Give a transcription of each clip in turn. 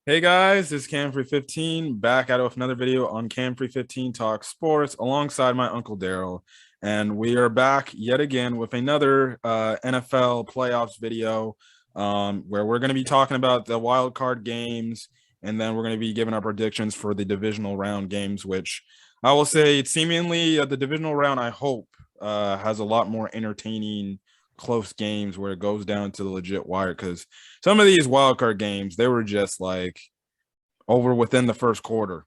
Hey guys, this is Cam315 back at it with another video on Cam315 Talk Sports alongside my Uncle Darrell. And we are back yet again with another NFL playoffs video where we're going to be talking about the wild card games, and then we're going to be giving our predictions for the divisional round games, which I will say it's seemingly the divisional round, I hope, has a lot more entertaining close games where it goes down to the legit wire, because some of these wild card games, they were just like over within the first quarter,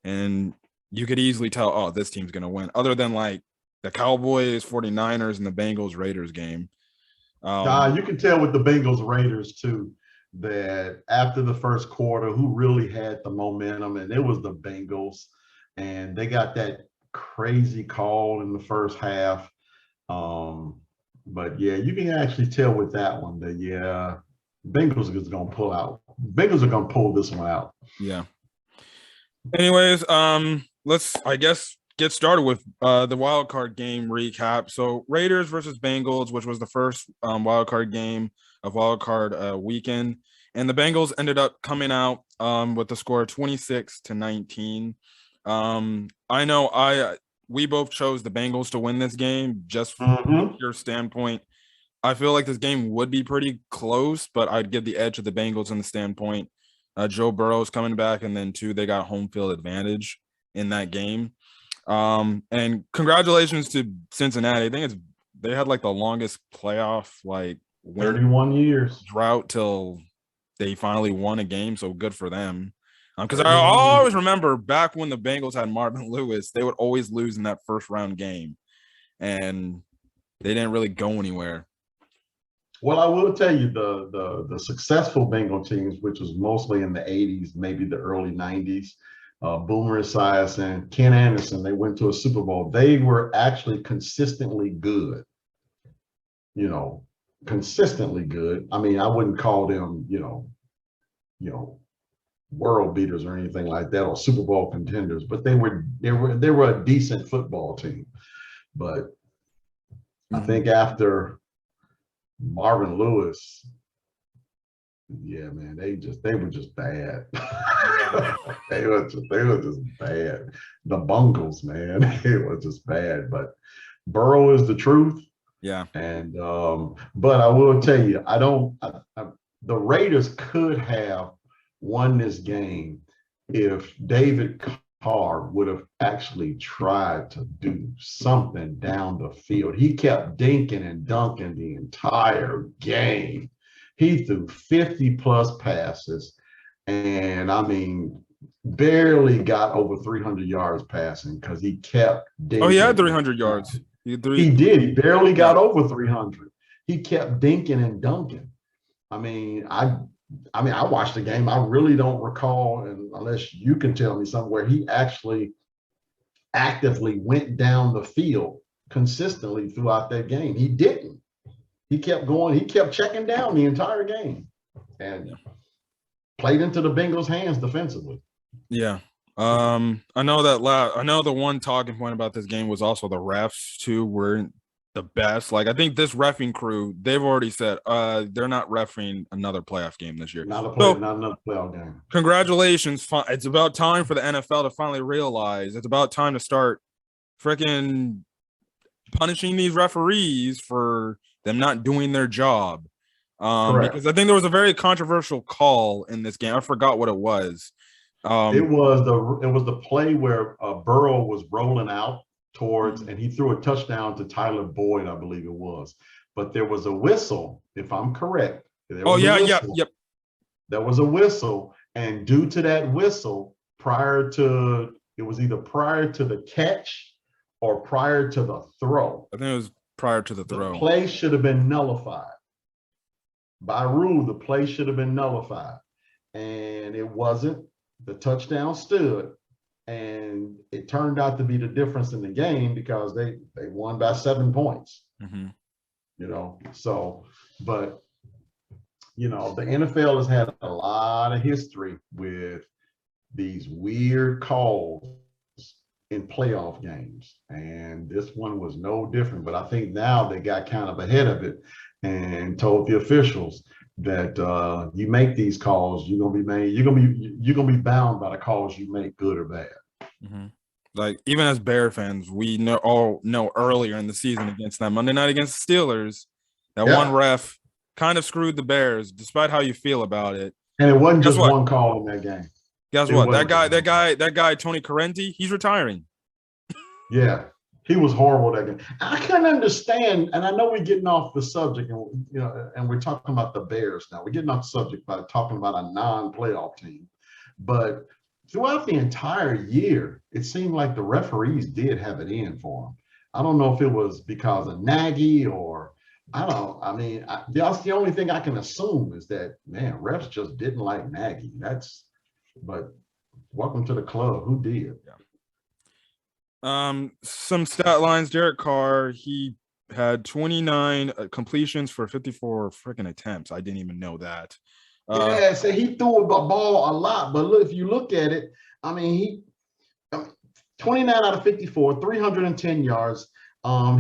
and you could easily tell, oh, this team's going to win, other than like the Cowboys 49ers and the Bengals Raiders game. You can tell with the Bengals Raiders too, that after the first quarter, who really had the momentum, and it was the Bengals, and they got that crazy call in the first half. But yeah, you can actually tell with that one that Bengals is going to pull out. Bengals are going to pull this one out. Yeah. Anyways, let's, I guess, get started with the wild card game recap. So Raiders versus Bengals, which was the first wild card game of wild card weekend, and the Bengals ended up coming out with the score 26-19. I know we both chose the Bengals to win this game just from your standpoint. I feel like this game would be pretty close, but I'd give the edge to the Bengals in the standpoint. Joe Burrow's coming back, and then they got home field advantage in that game. And congratulations to Cincinnati. I think they had like the longest playoff 31 years drought till they finally won a game. So good for them. Because I always remember back when the Bengals had Marvin Lewis, they would always lose in that first round game, and they didn't really go anywhere. Well, I will tell you the successful Bengal teams, which was mostly in the 80s, maybe the early 90s, Boomer Esiason and Ken Anderson, they went to a Super Bowl. They were actually consistently good, consistently good. I mean, I wouldn't call them, world beaters or anything like that, or Super Bowl contenders, but they were a decent football team. But I think after Marvin Lewis, yeah, man, they were just bad. they were just bad. The Bungles, man, it was just bad. But Burrow is the truth. Yeah. And but I will tell you, the Raiders could have won this game if David Carr would have actually tried to do something down the field. He kept dinking and dunking the entire game. He threw 50-plus passes, and I mean, barely got over 300 yards passing because he kept dinking. Oh, he had 300 yards. He did. He barely got over 300. He kept dinking and dunking. I mean, I watched the game. I really don't recall, and unless you can tell me somewhere, he actually actively went down the field consistently throughout that game. He didn't. He kept going. He kept checking down the entire game and played into the Bengals' hands defensively. Yeah. I know the one talking point about this game was also the refs too were the best. Like, I think this reffing crew, they've already said they're not reffing another playoff game this year. Not another playoff game. Congratulations. It's about time for the NFL to finally realize it's about time to start freaking punishing these referees for them not doing their job. Because I think there was a very controversial call in this game. I forgot what it was. It was the play where Burrow was rolling out towards, and he threw a touchdown to Tyler Boyd, I believe it was. But there was a whistle, if I'm correct. Yep. There was a whistle, and due to that whistle, it was either prior to the catch or prior to the throw. I think it was prior to the throw. The play should have been nullified. By rule, the play should have been nullified, and it wasn't. The touchdown stood, and it turned out to be the difference in the game because they won by 7 points. So, but the NFL has had a lot of history with these weird calls in playoff games, and this one was no different. But I think now they got kind of ahead of it and told the officials, that you make these calls, you're gonna be bound by the calls you make, good or bad. Mm-hmm. Like, even as Bear fans, we all know earlier in the season against that Monday night against the Steelers, that one ref kind of screwed the Bears, despite how you feel about it. And it wasn't Guess just what? one call in that game. Guess what? That guy, Tony Correnti, he's retiring. Yeah, he was horrible that game. I couldn't understand, and I know we're getting off the subject, and we're talking about the Bears now. We're getting off the subject by talking about a non-playoff team, but throughout the entire year, it seemed like the referees did have it in for them. I don't know if it was because of Nagy or that's the only thing I can assume is that, man, refs just didn't like Nagy. But welcome to the club. Who did? Yeah. Some stat lines. Derek Carr, he had 29 completions for 54 freaking attempts. I didn't even know that. So he threw the ball a lot, but look, if you look at it, I mean, he 29 out of 54, 310 yards.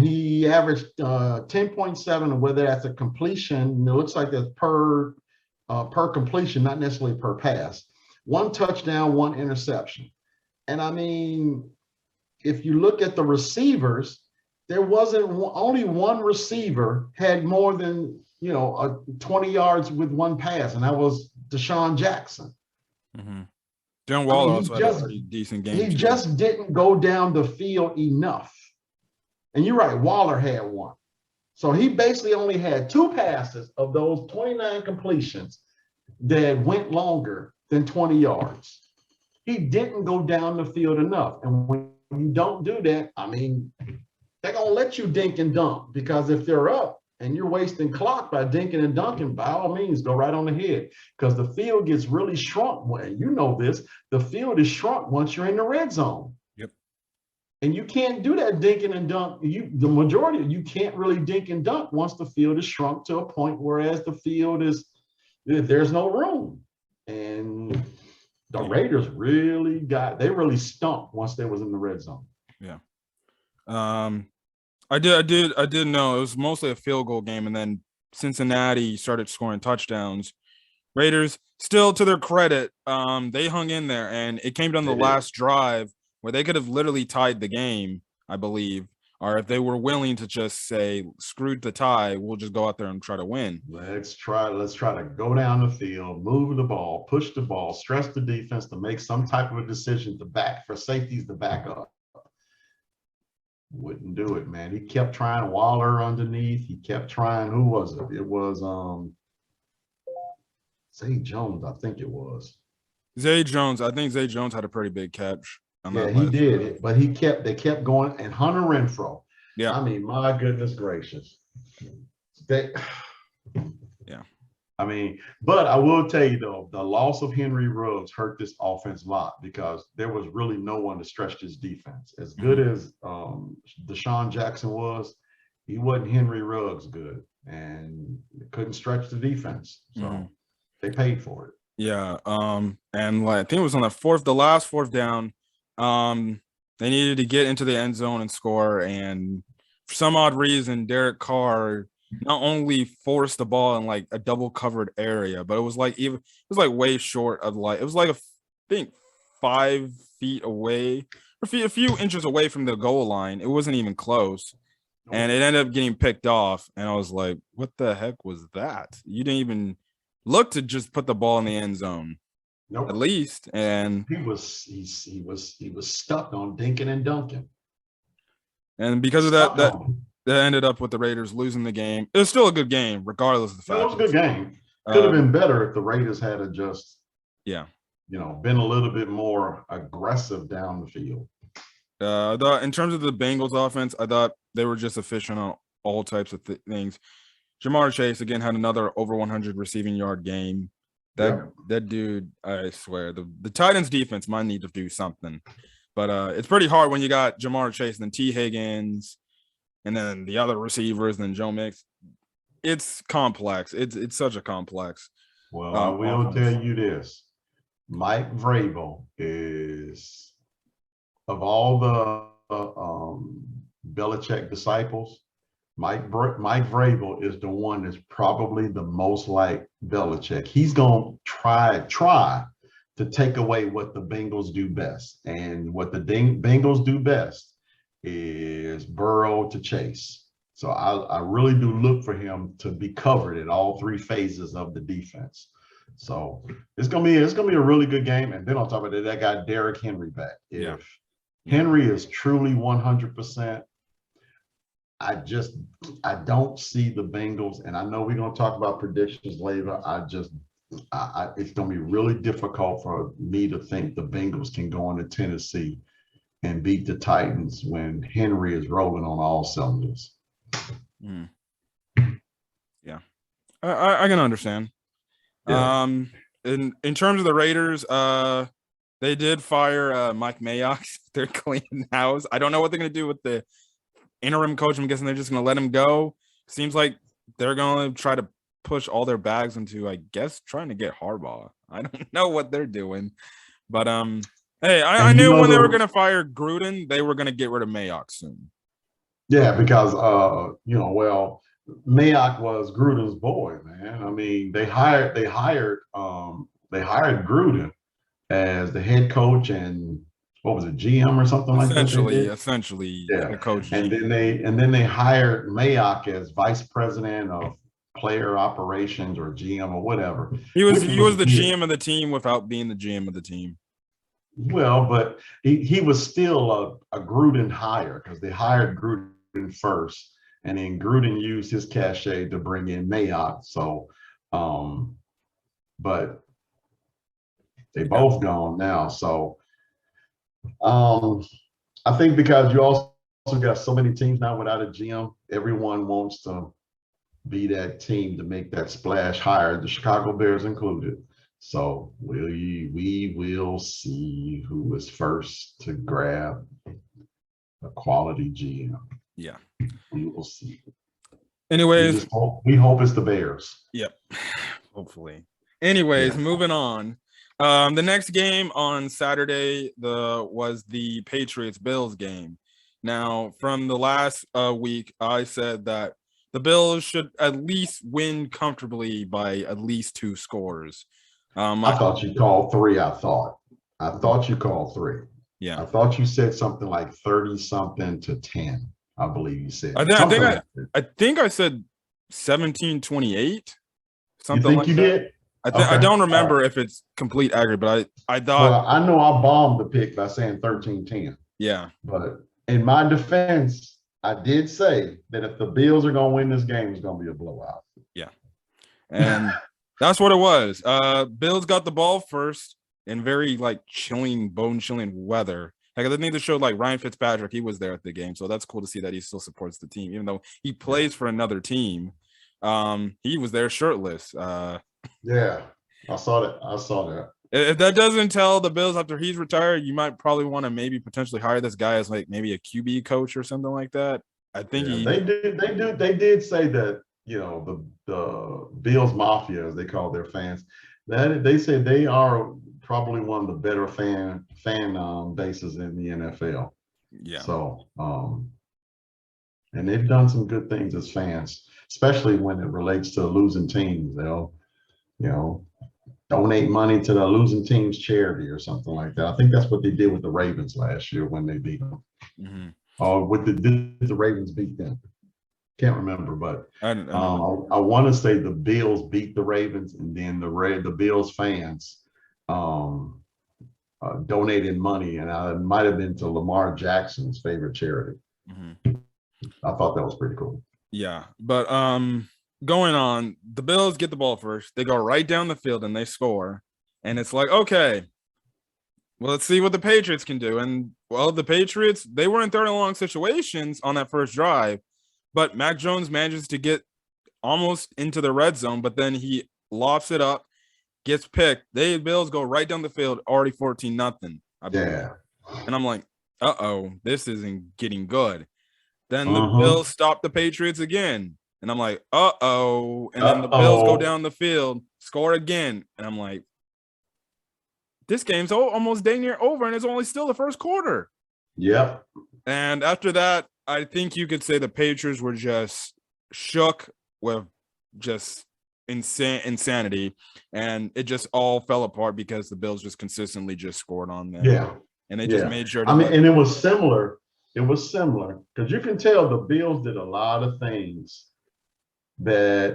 He averaged 10.7, whether that's a completion. It looks like that's per completion, not necessarily per pass. 1 touchdown, 1 interception. And I mean, if you look at the receivers, there wasn't only one receiver had more than 20 yards with 1 pass, and that was Deshaun Jackson. Mm-hmm. John Waller also had a pretty decent game. He just didn't go down the field enough. And you're right, Waller had 1. So he basically only had 2 passes of those 29 completions that went longer than 20 yards. He didn't go down the field enough. And when you don't do that, I mean, they're going to let you dink and dunk, because if they're up and you're wasting clock by dinking and dunking, by all means, go right on the head, because the field gets really shrunk. You know this. The field is shrunk once you're in the red zone. Yep. And you can't do that dinking and dunk. The majority of you can't really dink and dunk once the field is shrunk to a point, whereas the field is, there's no room. And the Raiders really stumped once they was in the red zone. Yeah. I did know it was mostly a field goal game, and then Cincinnati started scoring touchdowns. Raiders, still to their credit, they hung in there, and it came down to the last drive where they could have literally tied the game, I believe. Or if they were willing to just say, screw the tie, we'll just go out there and try to win. Let's try to go down the field, move the ball, push the ball, stress the defense to make some type of a decision for safeties to back up. Wouldn't do it, man. He kept trying Waller underneath. He kept trying, who was it? It was Zay Jones, I think it was. Zay Jones. I think Zay Jones had a pretty big catch. Yeah, he did. But they kept going. And Hunter Renfrow. Yeah. I mean, my goodness gracious. Yeah. I mean, but I will tell you, though, the loss of Henry Ruggs hurt this offense a lot, because there was really no one to stretch this defense. As good as Deshaun Jackson was, he wasn't Henry Ruggs good, and couldn't stretch the defense. So they paid for it. Yeah. And I think it was on the last fourth down. They needed to get into the end zone and score, and for some odd reason, Derek Carr not only forced the ball in like a double covered area, but it was way short of it was like I think 5 feet away, a few inches away from the goal line. It wasn't even close, and it ended up getting picked off. And I was like, "What the heck was that? You didn't even look to just put the ball in the end zone." Nope. At least, and he was stuck on dinking and dunking, and because of that ended up with the Raiders losing the game. It was still a good game, regardless of the fact. It was a good game. Could have been better if the Raiders had just, been a little bit more aggressive down the field. In terms of the Bengals offense, I thought they were just efficient on all types of things. Jamar Chase again had another over 100 receiving yard game. That dude, I swear, the Titans defense might need to do something, but it's pretty hard when you got Jamar Chase and then T. Higgins, and then the other receivers, and then Joe Mix. It's complex. It's such a complex. Well, I will tell you this: Mike Vrabel is, of all the Belichick disciples, Mike Vrabel is the one that's probably the most like Belichick. He's going to try to take away what the Bengals do best. And what the Bengals do best is Burrow to Chase. So I really do look for him to be covered in all three phases of the defense. So it's gonna be a really good game. And then on top of that, that got Derrick Henry back. If Henry is truly 100%, I don't see the Bengals, and I know we're gonna talk about predictions later. It's gonna be really difficult for me to think the Bengals can go into Tennessee and beat the Titans when Henry is rolling on all cylinders. Yeah, I can understand. Yeah. In terms of the Raiders, they did fire Mike Mayock. They're cleaning house. I don't know what they're gonna do with the interim coach. I'm guessing they're just gonna let him go. Seems like they're gonna try to push all their bags into, I guess, trying to get Harbaugh. I don't know what they're doing, but hey, I knew when they were gonna fire Gruden, they were gonna get rid of Mayock soon. Yeah, because Mayock was Gruden's boy, man. I mean, they hired Gruden as the head coach and what was it, GM or something like that? Essentially, yeah. The coach. And then they hired Mayock as vice president of player operations or GM or whatever. He was the GM of the team without being the GM of the team. Well, but he was still a Gruden hire because they hired Gruden first, and then Gruden used his cachet to bring in Mayock. So, but they both gone now. So, I think because you also got so many teams now without a GM, everyone wants to be that team to make that splash higher, the Chicago Bears included. So we will see who is first to grab a quality GM. Yeah, we will see. Anyways, we hope it's the Bears. Yep, hopefully. Anyways, moving on. The next game on Saturday was the Patriots-Bills game. Now, from the last week, I said that the Bills should at least win comfortably by at least 2 scores. I thought you called 3. I thought you called 3. Yeah. I thought you said something like 30-something to 10. I believe you said. I think I said 17-28. Something like that. You did? I don't remember if it's complete accurate, but I thought. Well, I know I bombed the pick by saying 13-10. Yeah. But in my defense, I did say that if the Bills are going to win this game, it's going to be a blowout. Yeah. And that's what it was. Bills got the ball first in very bone-chilling weather. I think they showed Ryan Fitzpatrick. He was there at the game, so that's cool to see that he still supports the team, even though he plays for another team. He was there shirtless. Yeah, I saw that. If that doesn't tell the Bills after he's retired, you might probably want to maybe potentially hire this guy as maybe a QB coach or something like that. I think they did say that, the Bills Mafia, as they call their fans, that they said they are probably one of the better fan bases in the NFL. Yeah. So, and they've done some good things as fans, especially when it relates to losing teams. They'll, donate money to the losing team's charity or something like that. I think that's what they did with the Ravens last year when they beat them. Mm-hmm. Did the Ravens beat them? Can't remember, but I want to say the Bills beat the Ravens, and then the Bills fans donated money, and it might have been to Lamar Jackson's favorite charity. Mm-hmm. I thought that was pretty cool. Yeah, but going on, the Bills get the ball first. They go right down the field and they score, and it's like, okay, well, let's see what the Patriots can do. And well, the Patriots, they were in 3rd-and-long situations on that first drive, but Mac Jones manages to get almost into the red zone, but then he lofts it up, gets picked. The Bills go right down the field, already 14-0. Yeah. And I'm like, this isn't getting good. Then the Bills stop the Patriots again. And I'm like, And then the Bills go down the field, score again. And I'm like, this game's almost dang near over, and it's only still the first quarter. Yep. And after that, I think you could say the Patriots were just shook with just insanity, and it just all fell apart because the Bills just consistently just scored on them. Yeah. And they just made sure to and it was similar. It was similar because you can tell the Bills did a lot of things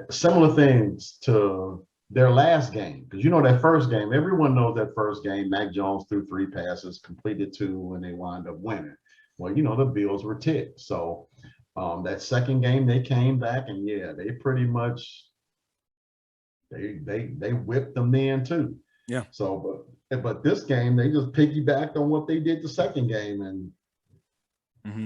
similar things to their last game. Because that first game, everyone knows that first game, Mac Jones threw 3 passes, completed 2, and they wound up winning. Well, the Bills were ticked. So that second game, they came back and they pretty much they whipped them then too. Yeah. So, but this game, they just piggybacked on what they did the second game, and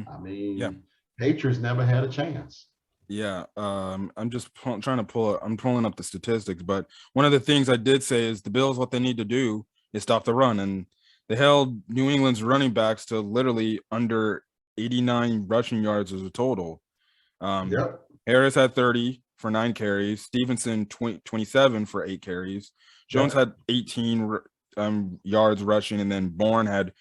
I mean, Patriots never had a chance. Yeah, I'm just trying to pull. I'm pulling up the statistics, but one of the things I did say is the Bills, what they need to do is stop the run, and they held New England's running backs to literally under 89 rushing yards as a total. Harris had 30 for 9 carries. Stevenson 27 for 8 carries. Jones had 18 yards rushing, and then Bourne had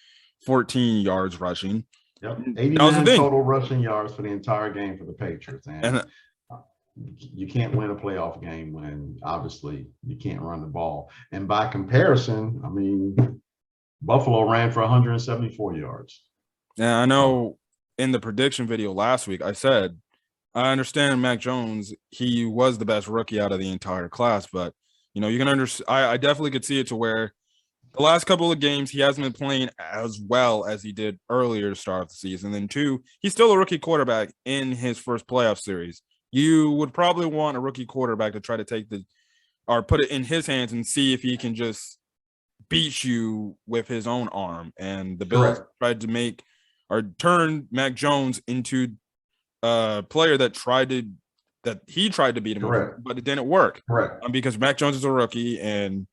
14 yards rushing. 89 total rushing yards for the entire game for the Patriots. And you can't win a playoff game when obviously you can't run the ball. And by comparison, I mean, Buffalo ran for 174 yards. Yeah, I know in the prediction video last week, I said, I understand Mac Jones, he was the best rookie out of the entire class, but you can understand. I definitely could see it to where the last couple of games, he hasn't been playing as well as he did earlier to start the season. And 2, he's still a rookie quarterback in his first playoff series. You would probably want a rookie quarterback to try to put it in his hands and see if he can just beat you with his own arm. And the Bills tried to turn Mac Jones into a player that he tried to beat him, but it didn't work. Because Mac Jones is a rookie, and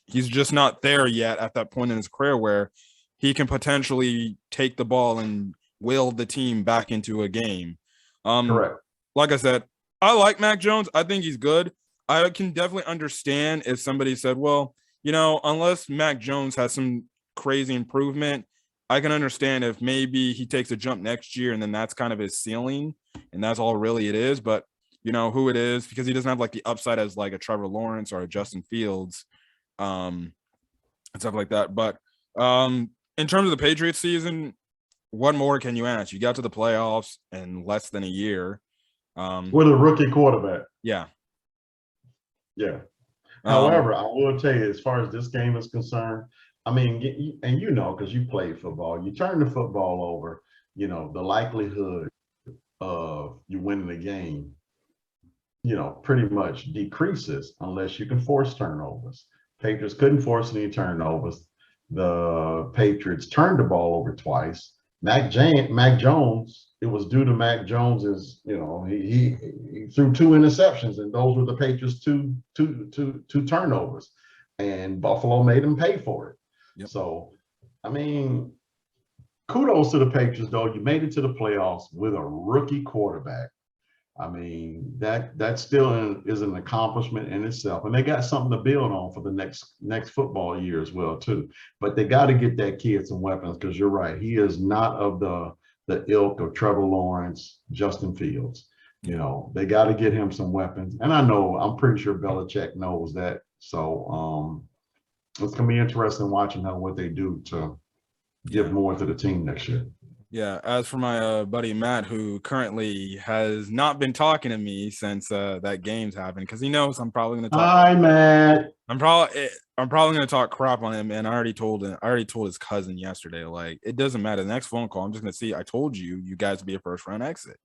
he's just not there yet at that point in his career where he can potentially take the ball and will the team back into a game. Like I said, I like Mac Jones. I think he's good. I can definitely understand if somebody said, well, unless Mac Jones has some crazy improvement, I can understand if maybe he takes a jump next year and then that's kind of his ceiling and that's all really it is. But who it is, because he doesn't have like the upside as like a Trevor Lawrence or a Justin Fields. And stuff like that. But in terms of the Patriots season, what more can you ask? You got to the playoffs in less than a year. With a rookie quarterback. Yeah. However, I will tell you, as far as this game is concerned, I mean, and because you played football, you turn the football over, the likelihood of you winning the game, pretty much decreases unless you can force turnovers. Patriots couldn't force any turnovers. The Patriots turned the ball over twice. Mac Jones, it was due to Mac Jones's, he threw 2 interceptions, and those were the Patriots' two turnovers, and Buffalo made him pay for it. So, I mean, kudos to the Patriots, though. You made it to the playoffs with a rookie quarterback. I mean, that still is an accomplishment in itself, and they got something to build on for the next football year as well too. But they got to get that kid some weapons, because you're right, he is not of the ilk of Trevor Lawrence, Justin Fields. They got to get him some weapons, and I'm pretty sure Belichick knows that. So it's gonna be interesting watching what they do to give more to the team next year. Yeah, as for my buddy Matt, who currently has not been talking to me since that game's happened, because he knows I'm probably going to talk. Hi, Matt. I'm probably going to talk crap on him, and I already told his cousin yesterday. Like, it doesn't matter. The next phone call, I'm just going to see. I told you guys would be a first round exit.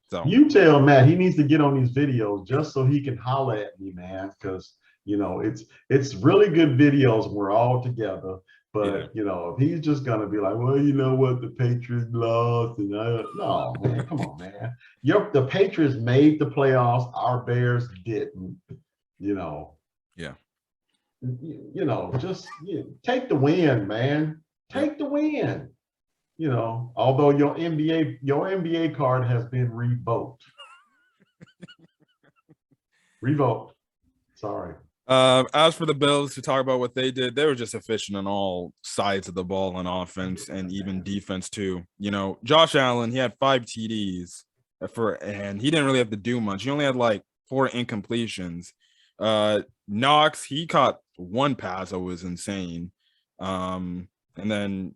So you tell Matt he needs to get on these videos just so he can holler at me, man, because it's really good videos when we're all together. But if he's just gonna be like, well, you know what, the Patriots lost, and no, man, come on, man. The Patriots made the playoffs. Our Bears didn't. Just take the win, man. Take the win. Although your NBA card has been revoked. Revoked. Sorry. As for the Bills, to talk about what they did, they were just efficient on all sides of the ball on offense and even defense too. You know, Josh Allen, he had 5 TDs and he didn't really have to do much. He only had like 4 incompletions. Knox, he caught 1 pass that was insane. And then,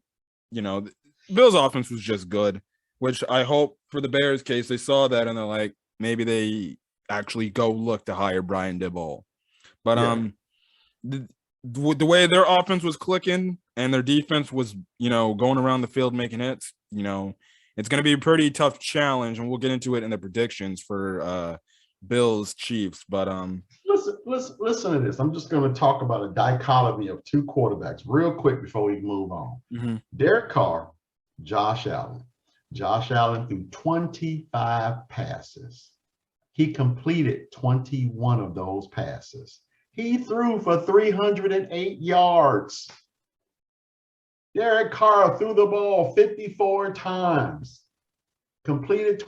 the Bills offense was just good, which I hope for the Bears case, they saw that and they're like, maybe they actually go look to hire Brian Dibble. But Yeah. the way their offense was clicking and their defense was, going around the field making hits, it's going to be a pretty tough challenge, and we'll get into it in the predictions for Bills Chiefs. But listen to this. I'm just going to talk about a dichotomy of 2 quarterbacks real quick before we move on. Derek Carr, Josh Allen. Josh Allen threw 25 passes. He completed 21 of those passes. He threw for 308 yards. Derek Carr threw the ball 54 times, completed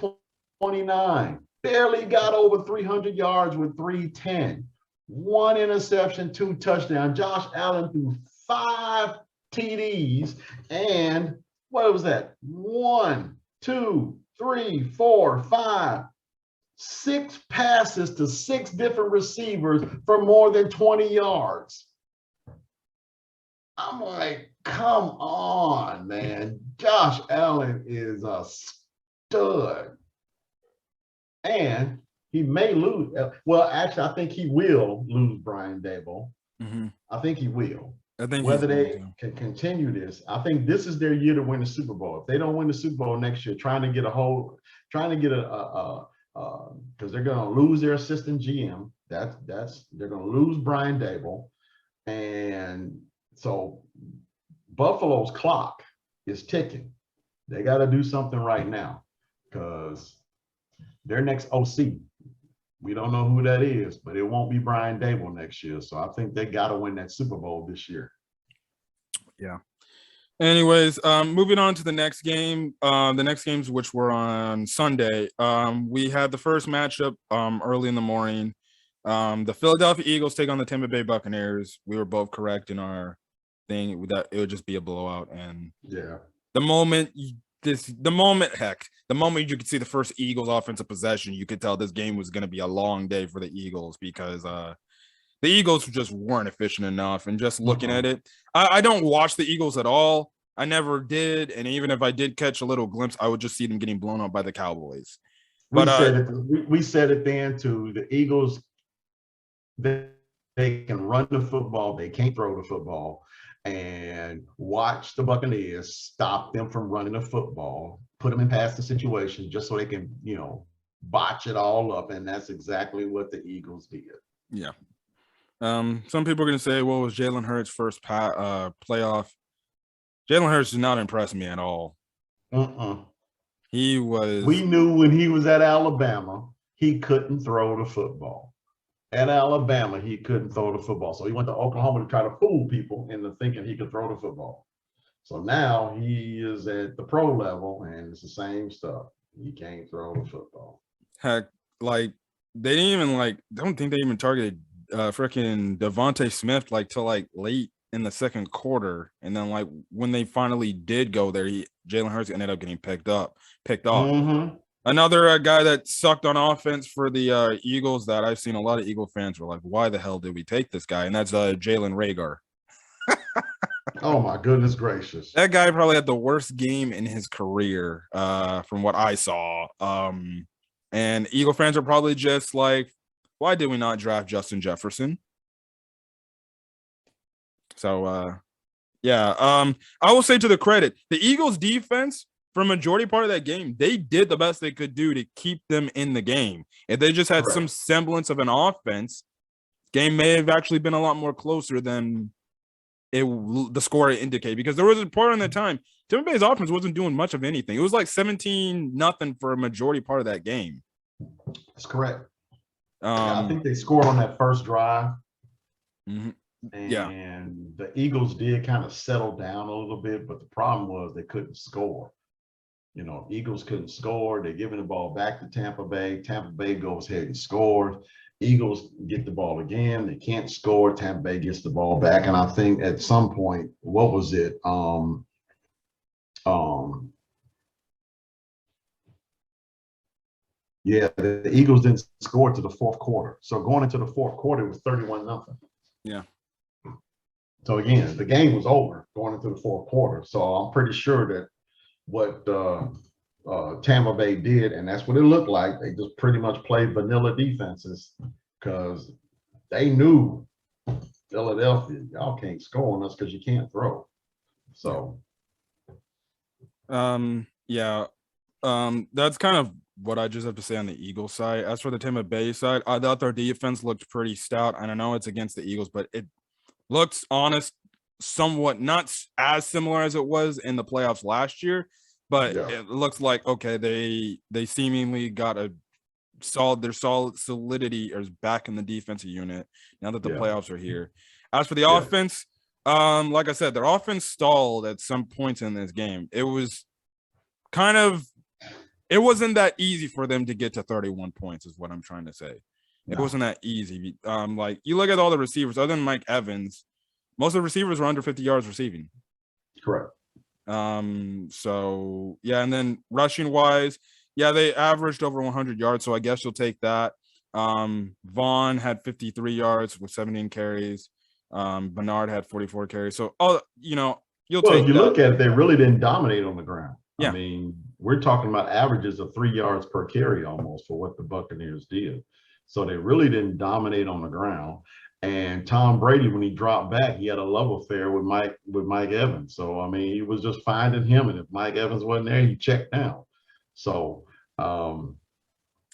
29, barely got over 300 yards with 310. 1 interception, 2 touchdowns. Josh Allen threw 5 TDs, and what was that? 1, 2, 3, 4, 5. 6 passes to 6 different receivers for more than 20 yards. I'm like, come on, man. Josh Allen is a stud. And he may lose. Well, actually, I think he will lose Brian Dable. I think he will. I think whether they can continue this, I think this is their year to win the Super Bowl. If they don't win the Super Bowl next year, trying to get because they're going to lose their assistant GM. They're going to lose Brian Dable, and so Buffalo's clock is ticking. They got to do something right now because their next OC, we don't know who that is, but it won't be Brian Dable next year. So I think they got to win that Super Bowl this year. Yeah. Anyways, moving on to the next game. The next games, which were on Sunday, we had the first matchup early in the morning. The Philadelphia Eagles take on the Tampa Bay Buccaneers. We were both correct in our thing that it would just be a blowout. And the moment you could see the first Eagles offensive possession, you could tell this game was going to be a long day for the Eagles because the Eagles just weren't efficient enough. And just looking at it, I don't watch the Eagles at all. I never did. And even if I did catch a little glimpse, I would just see them getting blown up by the Cowboys. We said it then too. The Eagles, they can run the football. They can't throw the football. And watch the Buccaneers stop them from running the football, put them in passing situations just so they can, botch it all up. And that's exactly what the Eagles did. Yeah. Some people are going to say, well, was Jalen Hurts' first playoff? Jalen Hurts did not impress me at all. He was. We knew when he was at Alabama, he couldn't throw the football. At Alabama, he couldn't throw the football. So he went to Oklahoma to try to fool people into thinking he could throw the football. So now he is at the pro level, and it's the same stuff. He can't throw the football. Heck, like, they didn't even, don't think they even targeted freaking Devontae Smith till late in the second quarter, and then when they finally did go there, Jalen Hurts ended up getting picked off. Another guy that sucked on offense for the Eagles that I've seen a lot of Eagle fans were like, why the hell did we take this guy? And that's Jalen Reagor. Oh my goodness gracious. That guy probably had the worst game in his career from what I saw. And Eagle fans are probably just like, why did we not draft Justin Jefferson? So, I will say to the credit, the Eagles defense, for a majority part of that game, they did the best they could do to keep them in the game. If they just had some semblance of an offense, game may have actually been a lot more closer than the score indicated. Because there was a part in that time, Tampa Bay's offense wasn't doing much of anything. It was like 17-0 for a majority part of that game. That's correct. I think they scored on that first drive. And the Eagles did kind of settle down a little bit, but the problem was they couldn't score. Eagles couldn't score. They're giving the ball back to Tampa Bay. Tampa Bay goes ahead and scores. Eagles get the ball again. They can't score. Tampa Bay gets the ball back. And I think at some point, what was it? Yeah, the Eagles didn't score to the fourth quarter. So going into the fourth quarter, it was 31-0. Yeah. So again, the game was over going into the fourth quarter. So I'm pretty sure that what Tampa Bay did, and that's what it looked like, they just pretty much played vanilla defenses because they knew Philadelphia, y'all can't score on us because you can't throw. So that's kind of what I just have to say on the Eagles side. As for the Tampa Bay side, I thought their defense looked pretty stout. And I know it's against the Eagles, but it looks honest, somewhat not as similar as it was in the playoffs last year. But it looks like, okay, they seemingly got their solidity is back in the defensive unit now that the playoffs are here. As for the offense, like I said, their offense stalled at some points in this game. It wasn't that easy for them to get to 31 points is what I'm trying to say. It wasn't that easy. Like you look at all the receivers, other than Mike Evans, most of the receivers were under 50 yards receiving. Correct. So yeah, and then rushing wise, they averaged over 100 yards, so I guess you'll take that. Vaughn had 53 yards with 17 carries. Bernard had 44 carries. So you'll take if you that. look at it, they really didn't dominate on the ground. Yeah. I mean, we're talking about averages of 3 yards per carry almost for what the Buccaneers did. So they really didn't dominate on the ground. And Tom Brady, when he dropped back, he had a love affair with Mike Evans. So I mean, he was just finding him, and if Mike Evans wasn't there, he checked down. So I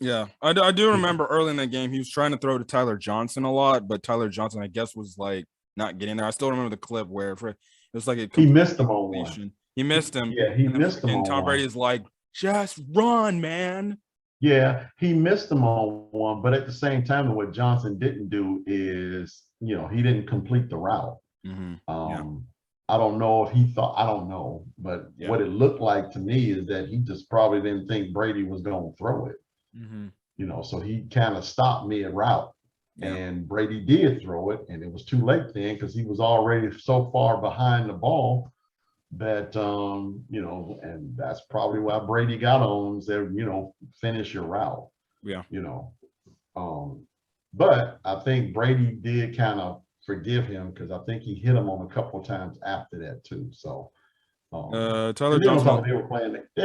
do remember early in the game he was trying to throw to Tyler Johnson a lot, but Tyler Johnson, I guess, was like not getting there. I still remember the clip where it was like he missed him on one. He missed him. Yeah, he missed him. And Tom Brady is like, just run, man. Yeah, he missed him on one, but at the same time, what Johnson didn't do is, he didn't complete the route. I don't know if he thought, I don't know, but what it looked like to me is that he just probably didn't think Brady was going to throw it. So he kind of stopped mid-route, and Brady did throw it, and it was too late then because he was already so far behind the ball that and that's probably why Brady got on, said, finish your route. But I think Brady did kind of forgive him because I think he hit him on a couple of times after that too. So Tyler Johnson, they were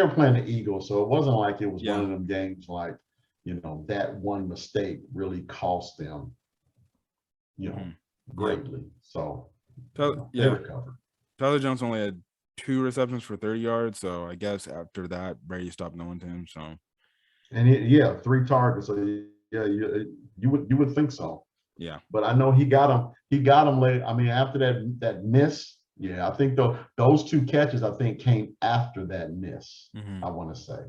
playing the Eagles, so it wasn't like it was one of them games like that one mistake really cost them greatly. So they recovered. Tyler Johnson only had 2 receptions for 30 yards, so I guess after that Brady stopped going to him. So, and 3 targets. So you would think so. Yeah, but I know he got him. He got him late. I mean, after that miss, I think those 2 catches I think came after that miss. I want to say.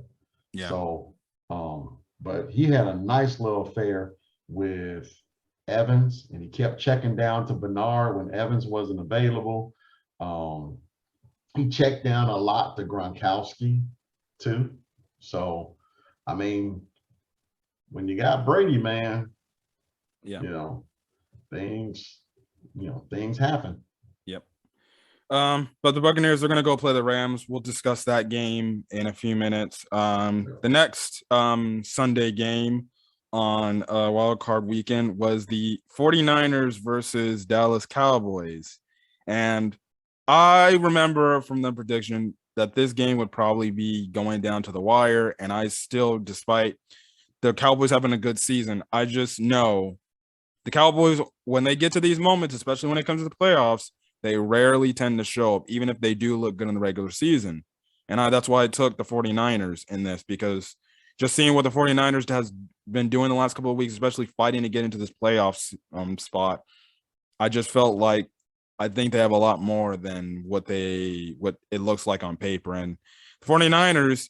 Yeah. So, but he had a nice little affair with Evans, and he kept checking down to Bernard when Evans wasn't available. He checked down a lot to Gronkowski too. So, I mean, when you got Brady, man, things happen. Yep. But the Buccaneers are going to go play the Rams. We'll discuss that game in a few minutes. The next Sunday game on Wildcard weekend was the 49ers versus Dallas Cowboys. And I remember from the prediction that this game would probably be going down to the wire. And I still, despite the Cowboys having a good season, I just know the Cowboys, when they get to these moments, especially when it comes to the playoffs, they rarely tend to show up, even if they do look good in the regular season. And that's why I took the 49ers in this, because just seeing what the 49ers has been doing the last couple of weeks, especially fighting to get into this playoffs spot, I just felt like I think they have a lot more than what it looks like on paper. And the 49ers,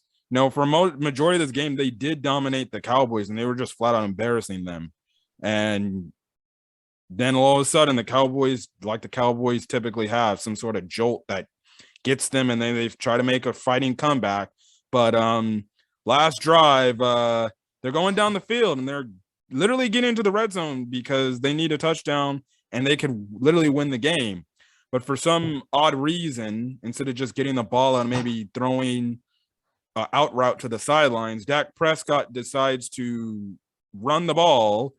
for a majority of this game, they did dominate the Cowboys, and they were just flat out embarrassing them. And then all of a sudden, the Cowboys, like the Cowboys typically have, some sort of jolt that gets them, and then they try to make a fighting comeback. But last drive, they're going down the field, and they're literally get into the red zone because they need a touchdown and they can literally win the game. But for some odd reason, instead of just getting the ball and maybe throwing out route to the sidelines, Dak Prescott decides to run the ball,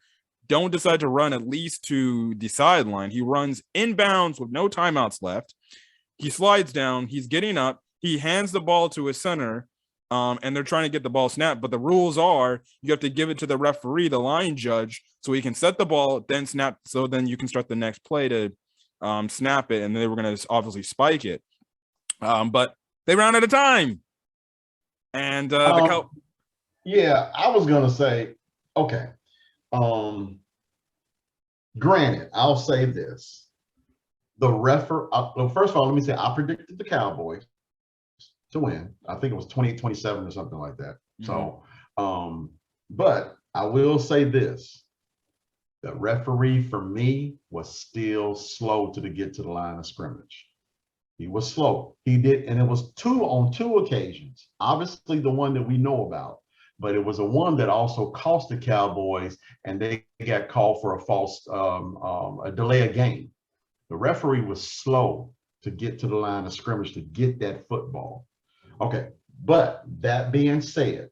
don't decide to run at least to the sideline. He runs inbounds with no timeouts left. He slides down. He's getting up. He hands the ball to his center, and they're trying to get the ball snapped. But the rules are you have to give it to the referee, the line judge, so he can set the ball, then snap. So then you can start the next play to snap it, and they were going to obviously spike it. But they ran out of time. And yeah, I was going to say, okay. Granted, I'll say this. First of all, let me say I predicted the Cowboys to win. I think it was 28-27 or something like that. So, but I will say this. The referee for me was still slow to get to the line of scrimmage. He was slow. He did, and it was on two occasions. Obviously, the one that we know about, but it was a one that also cost the Cowboys, and they got called for a delay of game. The referee was slow to get to the line of scrimmage to get that football. Okay, but that being said,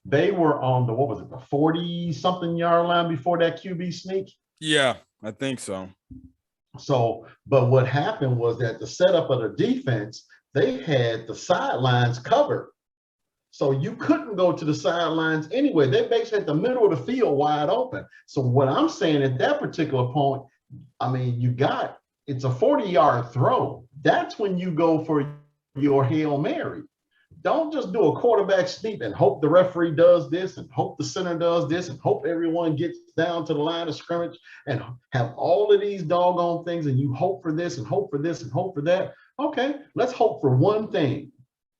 they were on the 40-something yard line before that QB sneak? Yeah, I think so. So, but what happened was that the setup of the defense, they had the sidelines covered. So you couldn't go to the sidelines anyway. They basically had the middle of the field wide open. So what I'm saying at that particular point, I mean, it's a 40-yard throw. That's when you go for your Hail Mary. Don't just do a quarterback sneak and hope the referee does this and hope the center does this and hope everyone gets down to the line of scrimmage and have all of these doggone things and you hope for this and hope for this and hope for that. Okay, let's hope for one thing.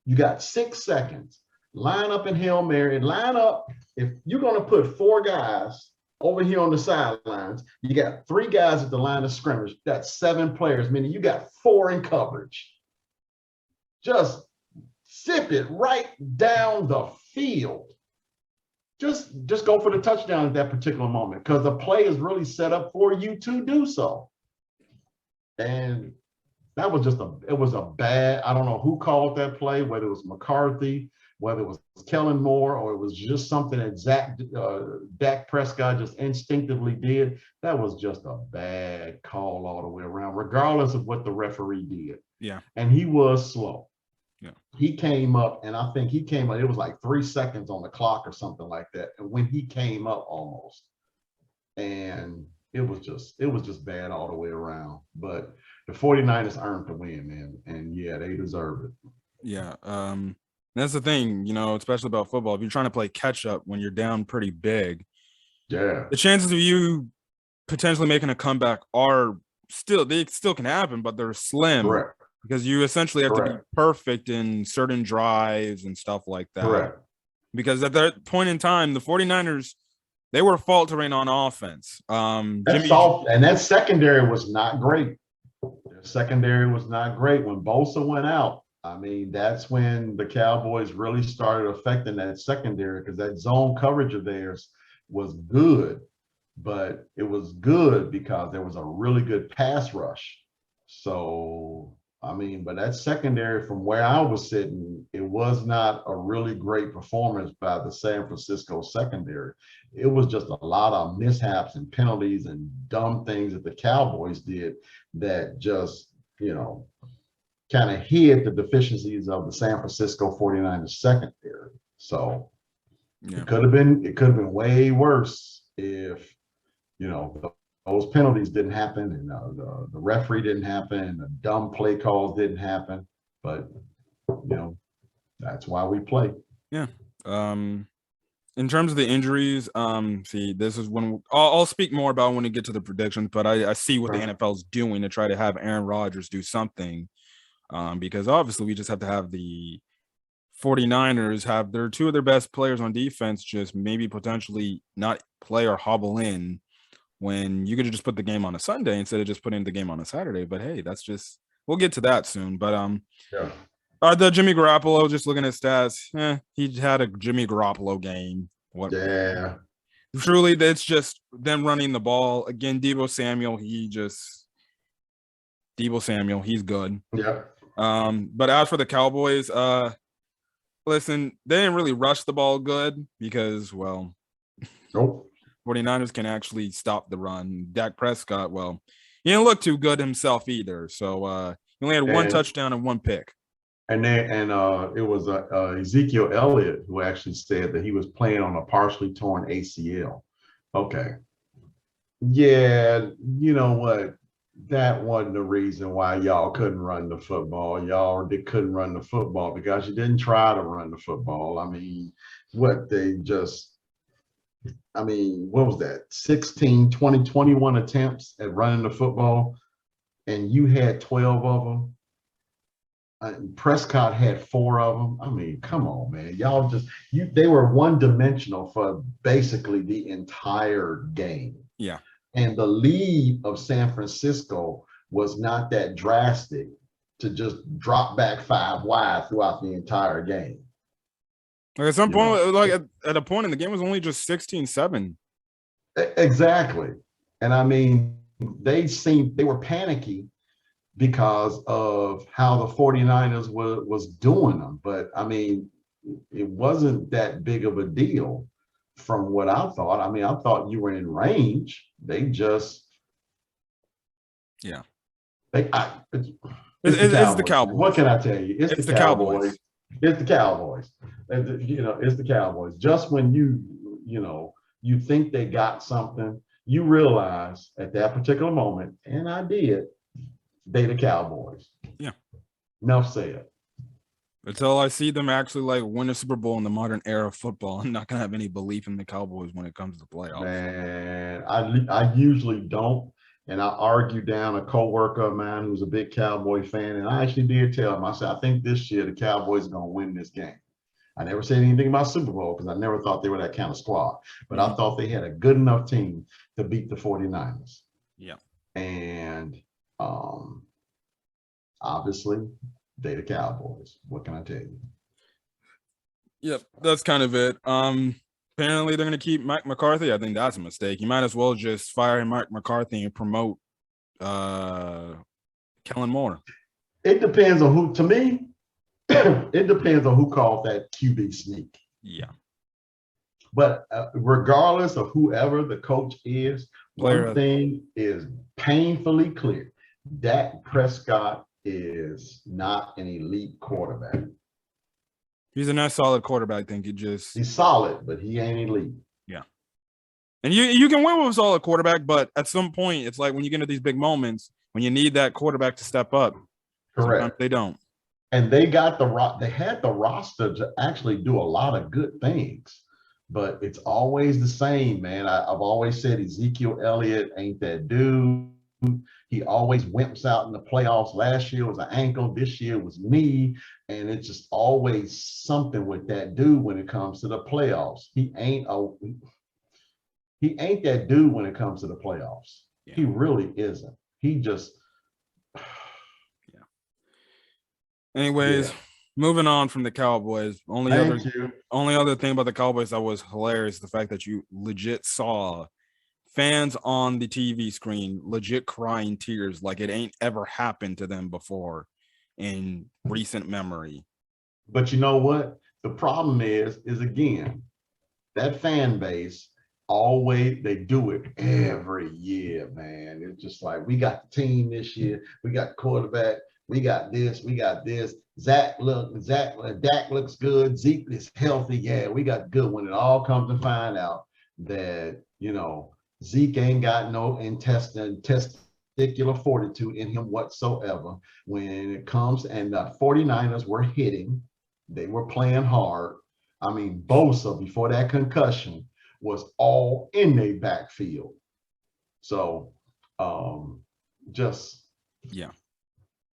You got 6 seconds. Line up in Hail Mary. Line up. If you're going to put 4 guys over here on the sidelines, you got 3 guys at the line of scrimmage. That's 7 players, meaning you got 4 in coverage. Just zip it right down the field. Just go for the touchdown at that particular moment because the play is really set up for you to do so. And that was it was a bad, I don't know who called that play, whether it was McCarthy, whether it was Kellen Moore, or it was just something that Dak Prescott just instinctively did. That was just a bad call all the way around, regardless of what the referee did. Yeah. And he was slow. Yeah. He came up, and I think he came up, it was like 3 seconds on the clock or something like that. And when he came up almost, and it was just bad all the way around. But the 49ers earned the win, man. And yeah, they deserve it. Yeah. That's the thing, especially about football. If you're trying to play catch up when you're down pretty big, yeah, the chances of you potentially making a comeback they still can happen, but they're slim. Correct. Because you essentially have to be perfect in certain drives and stuff like that. Correct. Because at that point in time, the 49ers, they were faltering on offense. And that secondary was not great. Their secondary was not great. When Bosa went out, I mean, that's when the Cowboys really started affecting that secondary because that zone coverage of theirs was good. But it was good because there was a really good pass rush. So I mean, but that secondary from where I was sitting, it was not a really great performance by the San Francisco secondary. It was just a lot of mishaps and penalties and dumb things that the Cowboys did that just, kind of hid the deficiencies of the San Francisco 49ers secondary. So it could have been way worse if, those penalties didn't happen and the referee didn't happen and the dumb play calls didn't happen. But, that's why we play. Yeah. In terms of the injuries, this is when I'll speak more about when we get to the predictions, but I see what the NFL's doing to try to have Aaron Rodgers do something because obviously we just have to have the 49ers have their 2 of their best players on defense just maybe potentially not play or hobble in when you could have just put the game on a Sunday instead of just putting the game on a Saturday. But hey, we'll get to that soon. But the Jimmy Garoppolo, just looking at stats, he had a Jimmy Garoppolo game. Yeah. Truly, it's just them running the ball. Again, Deebo Samuel, he's good. Yeah. But as for the Cowboys, listen, they didn't really rush the ball good because, well, Nope. 49ers can actually stop the run. Dak Prescott, well, he didn't look too good himself either. So he only had one touchdown and one pick. And it was Ezekiel Elliott who actually said that he was playing on a partially torn ACL. Okay. Yeah, you know what? That wasn't the reason why y'all couldn't run the football. Y'all couldn't run the football because you didn't try to run the football. I mean, what was that? 16, 20, 21 attempts at running the football, and you had 12 of them. Prescott had 4 of them. I mean, come on, man. Y'all they were one-dimensional for basically the entire game. Yeah. And the lead of San Francisco was not that drastic to just drop back 5 wide throughout the entire game. Like at some point, at a point in the game, it was only just 16-7. Exactly. And I mean, they were panicky because of how the 49ers was doing them. But I mean, it wasn't that big of a deal from what I thought. I mean, I thought you were in range. They just, yeah. It's the Cowboys. What can I tell you? It's the Cowboys. Cowboys. It's the Cowboys. It's the Cowboys. Just when you think they got something, you realize at that particular moment, and I did, they the Cowboys. Yeah. Enough said. Until I see them actually like win a Super Bowl in the modern era of football, I'm not gonna have any belief in the Cowboys when it comes to playoffs. Man, I usually don't. And I argued down a coworker of mine who's a big Cowboy fan, and I actually did tell him, I said, I think this year the Cowboys are gonna win this game. I never said anything about Super Bowl because I never thought they were that kind of squad. But I thought they had a good enough team to beat the 49ers. Yeah. And obviously, they the Cowboys. What can I tell you? Yep, that's kind of it. Apparently they're going to keep Mike McCarthy. I think that's a mistake. You might as well just fire Mike McCarthy and promote Kellen Moore. It depends on who. To me, it depends on who called that QB sneak. Yeah. But regardless of whoever the coach is, one thing is painfully clear. Dak Prescott is not an elite quarterback. He's a nice solid quarterback. I think he's solid, but he ain't elite. Yeah. And you can win with a solid quarterback, but at some point, it's like when you get into these big moments, when you need that quarterback to step up. Correct. They don't. And they had the roster to actually do a lot of good things, but it's always the same, man. I've always said Ezekiel Elliott ain't that dude. He always wimps out in the playoffs. Last year was an ankle. This year was knee. And it's just always something with that dude when it comes to the playoffs. He ain't that dude when it comes to the playoffs. Yeah. He really isn't. He just yeah. Anyways, moving on from the Cowboys. Only other thing about the Cowboys that was hilarious, the fact that you legit saw fans on the TV screen legit crying tears like it ain't ever happened to them before in recent memory. But you know what? The problem is again, that fan base they do it every year, man. It's just like, we got the team this year, we got the quarterback, we got this. Dak looks good, Zeke is healthy. Yeah, we got good. When it all comes to find out that, Zeke ain't got no testicular fortitude in him whatsoever. When it comes, and the 49ers were hitting, they were playing hard. I mean, Bosa, before that concussion, was all in their backfield. So just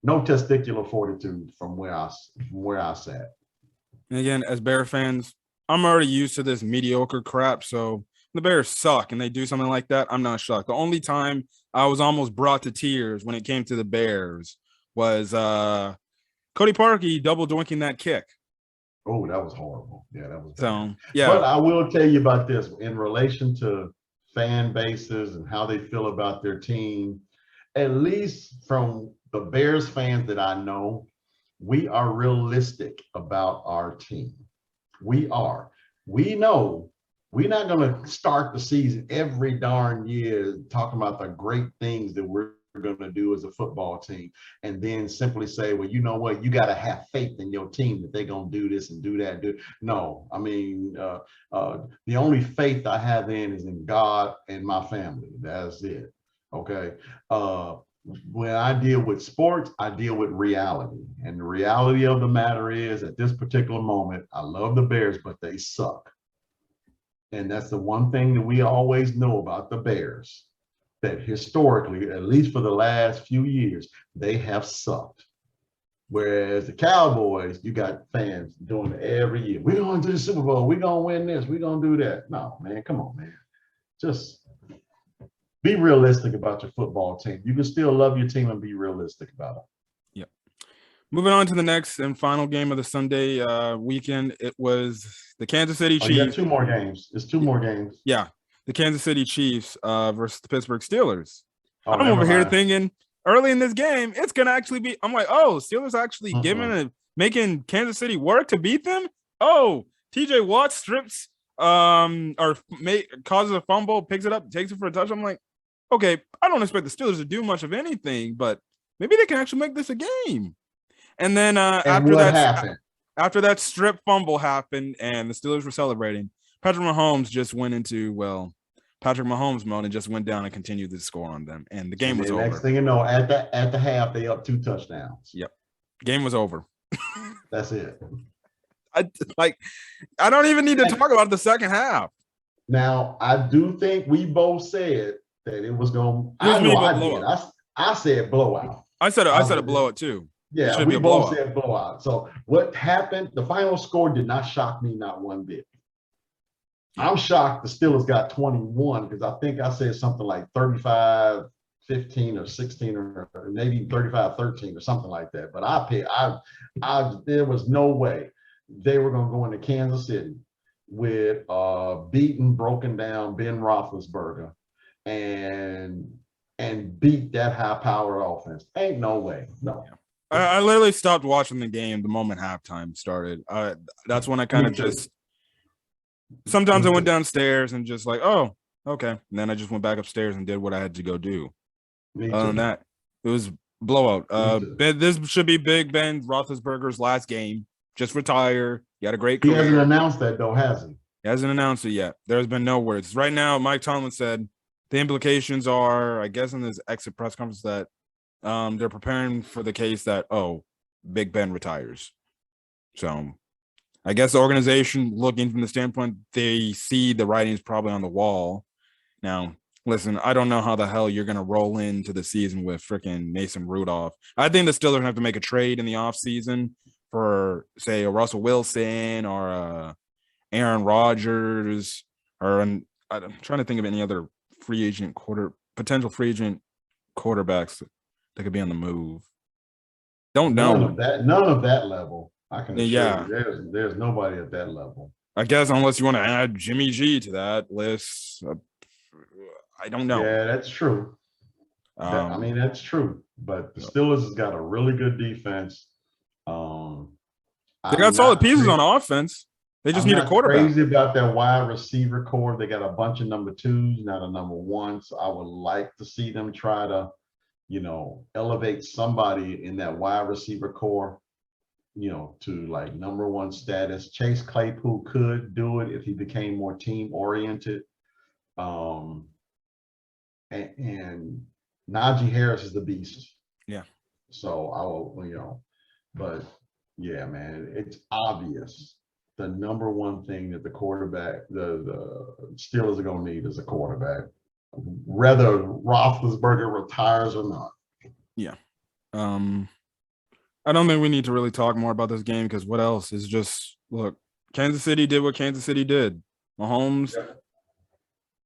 no testicular fortitude from where I sat. And again, as Bear fans, I'm already used to this mediocre crap, so the Bears suck and they do something like that, I'm not shocked. The only time I was almost brought to tears when it came to the Bears was Cody Parkey double doinking that kick. Oh, that was horrible. Yeah, that was bad. So, yeah. But I will tell you about this in relation to fan bases and how they feel about their team. At least from the Bears fans that I know, we are realistic about our team. We are. We know we're not going to start the season every darn year talking about the great things that we're going to do as a football team and then simply say, well, you know what, you got to have faith in your team that they're going to do this and do that. No, I mean, the only faith I have is in God and my family. That's it. Okay. When I deal with sports, I deal with reality. And the reality of the matter is, at this particular moment, I love the Bears, but they suck. And that's the one thing that we always know about the Bears, that historically, at least for the last few years, they have sucked. Whereas the Cowboys, you got fans doing it every year. We're going to the Super Bowl. We're going to win this. We're going to do that. No, man, come on, man. Just be realistic about your football team. You can still love your team and be realistic about it. Yep. Moving on to the next and final game of the Sunday weekend, it was the Kansas City Chiefs. You got two more games. It's two more games. Yeah, the Kansas City Chiefs versus the Pittsburgh Steelers. I'm over here thinking early in this game, it's going to actually be – I'm like, oh, Steelers actually making Kansas City work to beat them? Oh, TJ Watt strips causes a fumble, picks it up, takes it for a touch. I'm like, okay, I don't expect the Steelers to do much of anything, but maybe they can actually make this a game. And then after that strip fumble happened and the Steelers were celebrating, Patrick Mahomes just went into, Patrick Mahomes mode and just went down and continued to score on them. And the game was over. Next thing you know, at the half, they up 2 touchdowns. Yep. Game was over. That's it. I don't even need to talk about the second half. Now, I do think we both said that it was going to – I said blowout. I said a blowout too. Yeah, we both said blowout. So what happened, the final score did not shock me not one bit. I'm shocked the Steelers got 21 because I think I said something like 35-15 or 16 or maybe 35-13 or something like that. But there was no way they were going to go into Kansas City with beaten, broken down Ben Roethlisberger and beat that high-powered offense. Ain't no way. No. I literally stopped watching the game the moment halftime started. That's when I kind of just – sometimes I went downstairs and just like, oh, okay. And then I just went back upstairs and did what I had to go do. Other than that, it was blowout. This should be Big Ben Roethlisberger's last game. Just retire. He had a great career. He hasn't announced that, though, has he? He hasn't announced it yet. There's been no words. Right now, Mike Tomlin said the implications are, I guess in this exit press conference, that they're preparing for the case that, Big Ben retires. So I guess the organization, looking from the standpoint, they see the writing's probably on the wall. Now, listen, I don't know how the hell you're going to roll into the season with freaking Mason Rudolph. I think the Steelers have to make a trade in the offseason for, say, a Russell Wilson or Aaron Rodgers, or I'm trying to think of any other potential free agent quarterbacks that could be on the move. Don't know. None of that level. I can assure you, there's nobody at that level. I guess unless you want to add Jimmy G to that list. I don't know. Yeah, that's true. That's true. But the Steelers has got a really good defense. They got solid pieces on offense. They just need a quarterback. Crazy about that wide receiver core. They got a bunch of number 2s, not a number 1. So I would like to see them try to, elevate somebody in that wide receiver core, to like number 1 status. Chase Claypool could do it if he became more team oriented. And Najee Harris is the beast. Yeah. So I will, but yeah, man, it's obvious. The number 1 thing that the quarterback, the Steelers are going to need is a quarterback, whether Roethlisberger retires or not. Yeah. I don't think we need to really talk more about this game because what else is just, look, Kansas City did what Kansas City did. Mahomes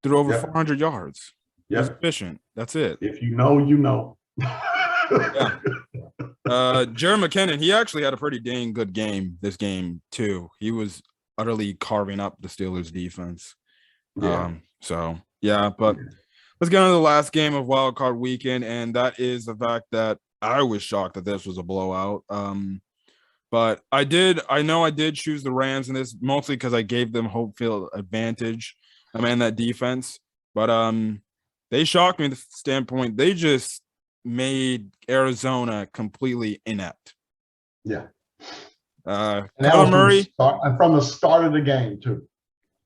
threw over 400 yards. It was efficient. That's it. If you know, you know. Yeah. Jerry McKinnon, he actually had a pretty dang good game this game too. He was utterly carving up the Steelers defense. Yeah. So yeah, but let's get on to the last game of Wildcard weekend, and that is the fact that I was shocked that this was a blowout. But I did choose the Rams in this mostly because I gave them home field advantage. I mean that defense, but they shocked me in the standpoint. They just made Arizona completely inept. Yeah. Kyler Murray from the start of the game too.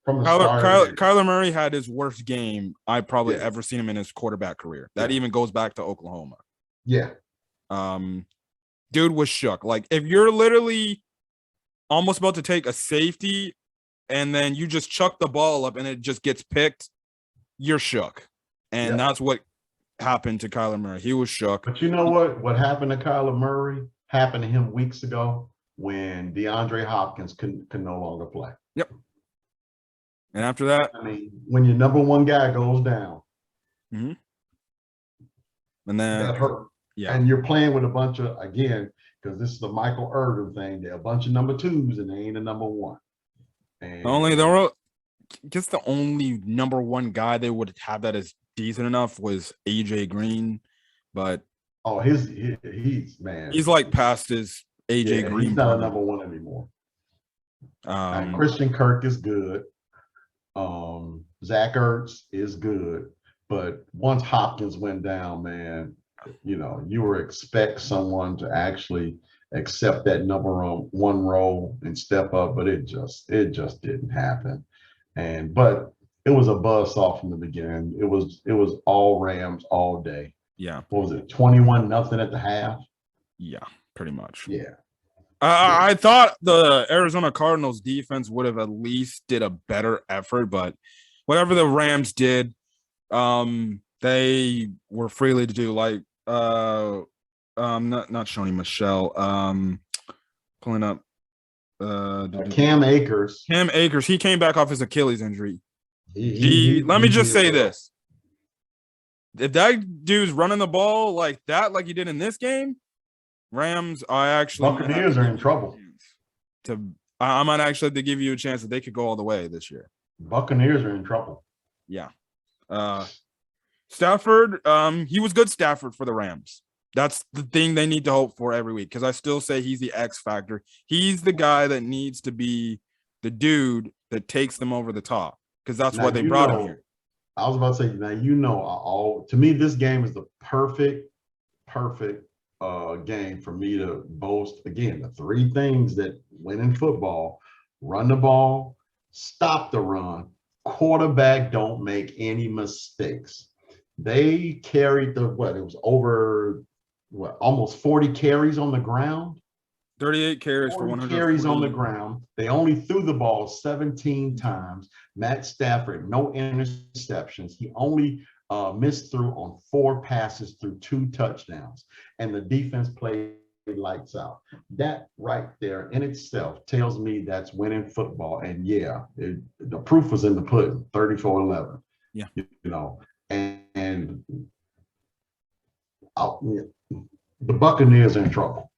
Kyler Murray had his worst game I've probably Yeah. ever seen him in his quarterback career. That even goes back to Oklahoma. Yeah. Dude was shook. Like if you're literally almost about to take a safety and then you just chuck the ball up and it just gets picked, you're shook. And that's what happened to Kyler Murray. He was shook. But you know what? What happened to Kyler Murray happened to him weeks ago when DeAndre Hopkins could no longer play. Yep. And after that, I mean, when your number one guy goes down, and then that hurt. Yeah. And you're playing with a bunch of, again, because this is the Michael Irvin thing, they're a bunch of number twos and they ain't a number one. And the only number one guy they would have that is decent enough was AJ Green, but he's like past his AJ Green. He's not a number one anymore. Christian Kirk is good. Zach Ertz is good, but once Hopkins went down, man, you would expect someone to actually accept that number one role and step up, but it just didn't happen. But it was a buzzsaw from the beginning. It was all Rams all day. Yeah. What was it? 21-0 at the half. Yeah, pretty much. Yeah. I thought the Arizona Cardinals defense would have at least did a better effort, but whatever the Rams did, they were freely to do. Like not Shoney Michelle, pulling up Cam Akers. He came back off his Achilles injury. Let me just say this: if that dude's running the ball like that, like he did in this game, Rams, Buccaneers are in trouble. I might actually have to give you a chance that they could go all the way this year. Buccaneers are in trouble. Yeah. Stafford, he was good Stafford for the Rams. That's the thing they need to hope for every week because I still say he's the X factor. He's the guy that needs to be the dude that takes them over the top because that's why they brought him here. I was about to say, now to me, this game is the perfect game for me to boast. Again, the three things that win in football: run the ball, stop the run, quarterback don't make any mistakes. They carried it was over almost 40 carries on the ground. 38 carries for 100 carries on the ground. They only threw the ball 17 times. Matt Stafford, no interceptions. He only missed through on 4 passes through 2 touchdowns. And the defense played lights out. That right there in itself tells me that's winning football. And the proof was in the pudding, 34-11. Yeah. And the Buccaneers are in trouble.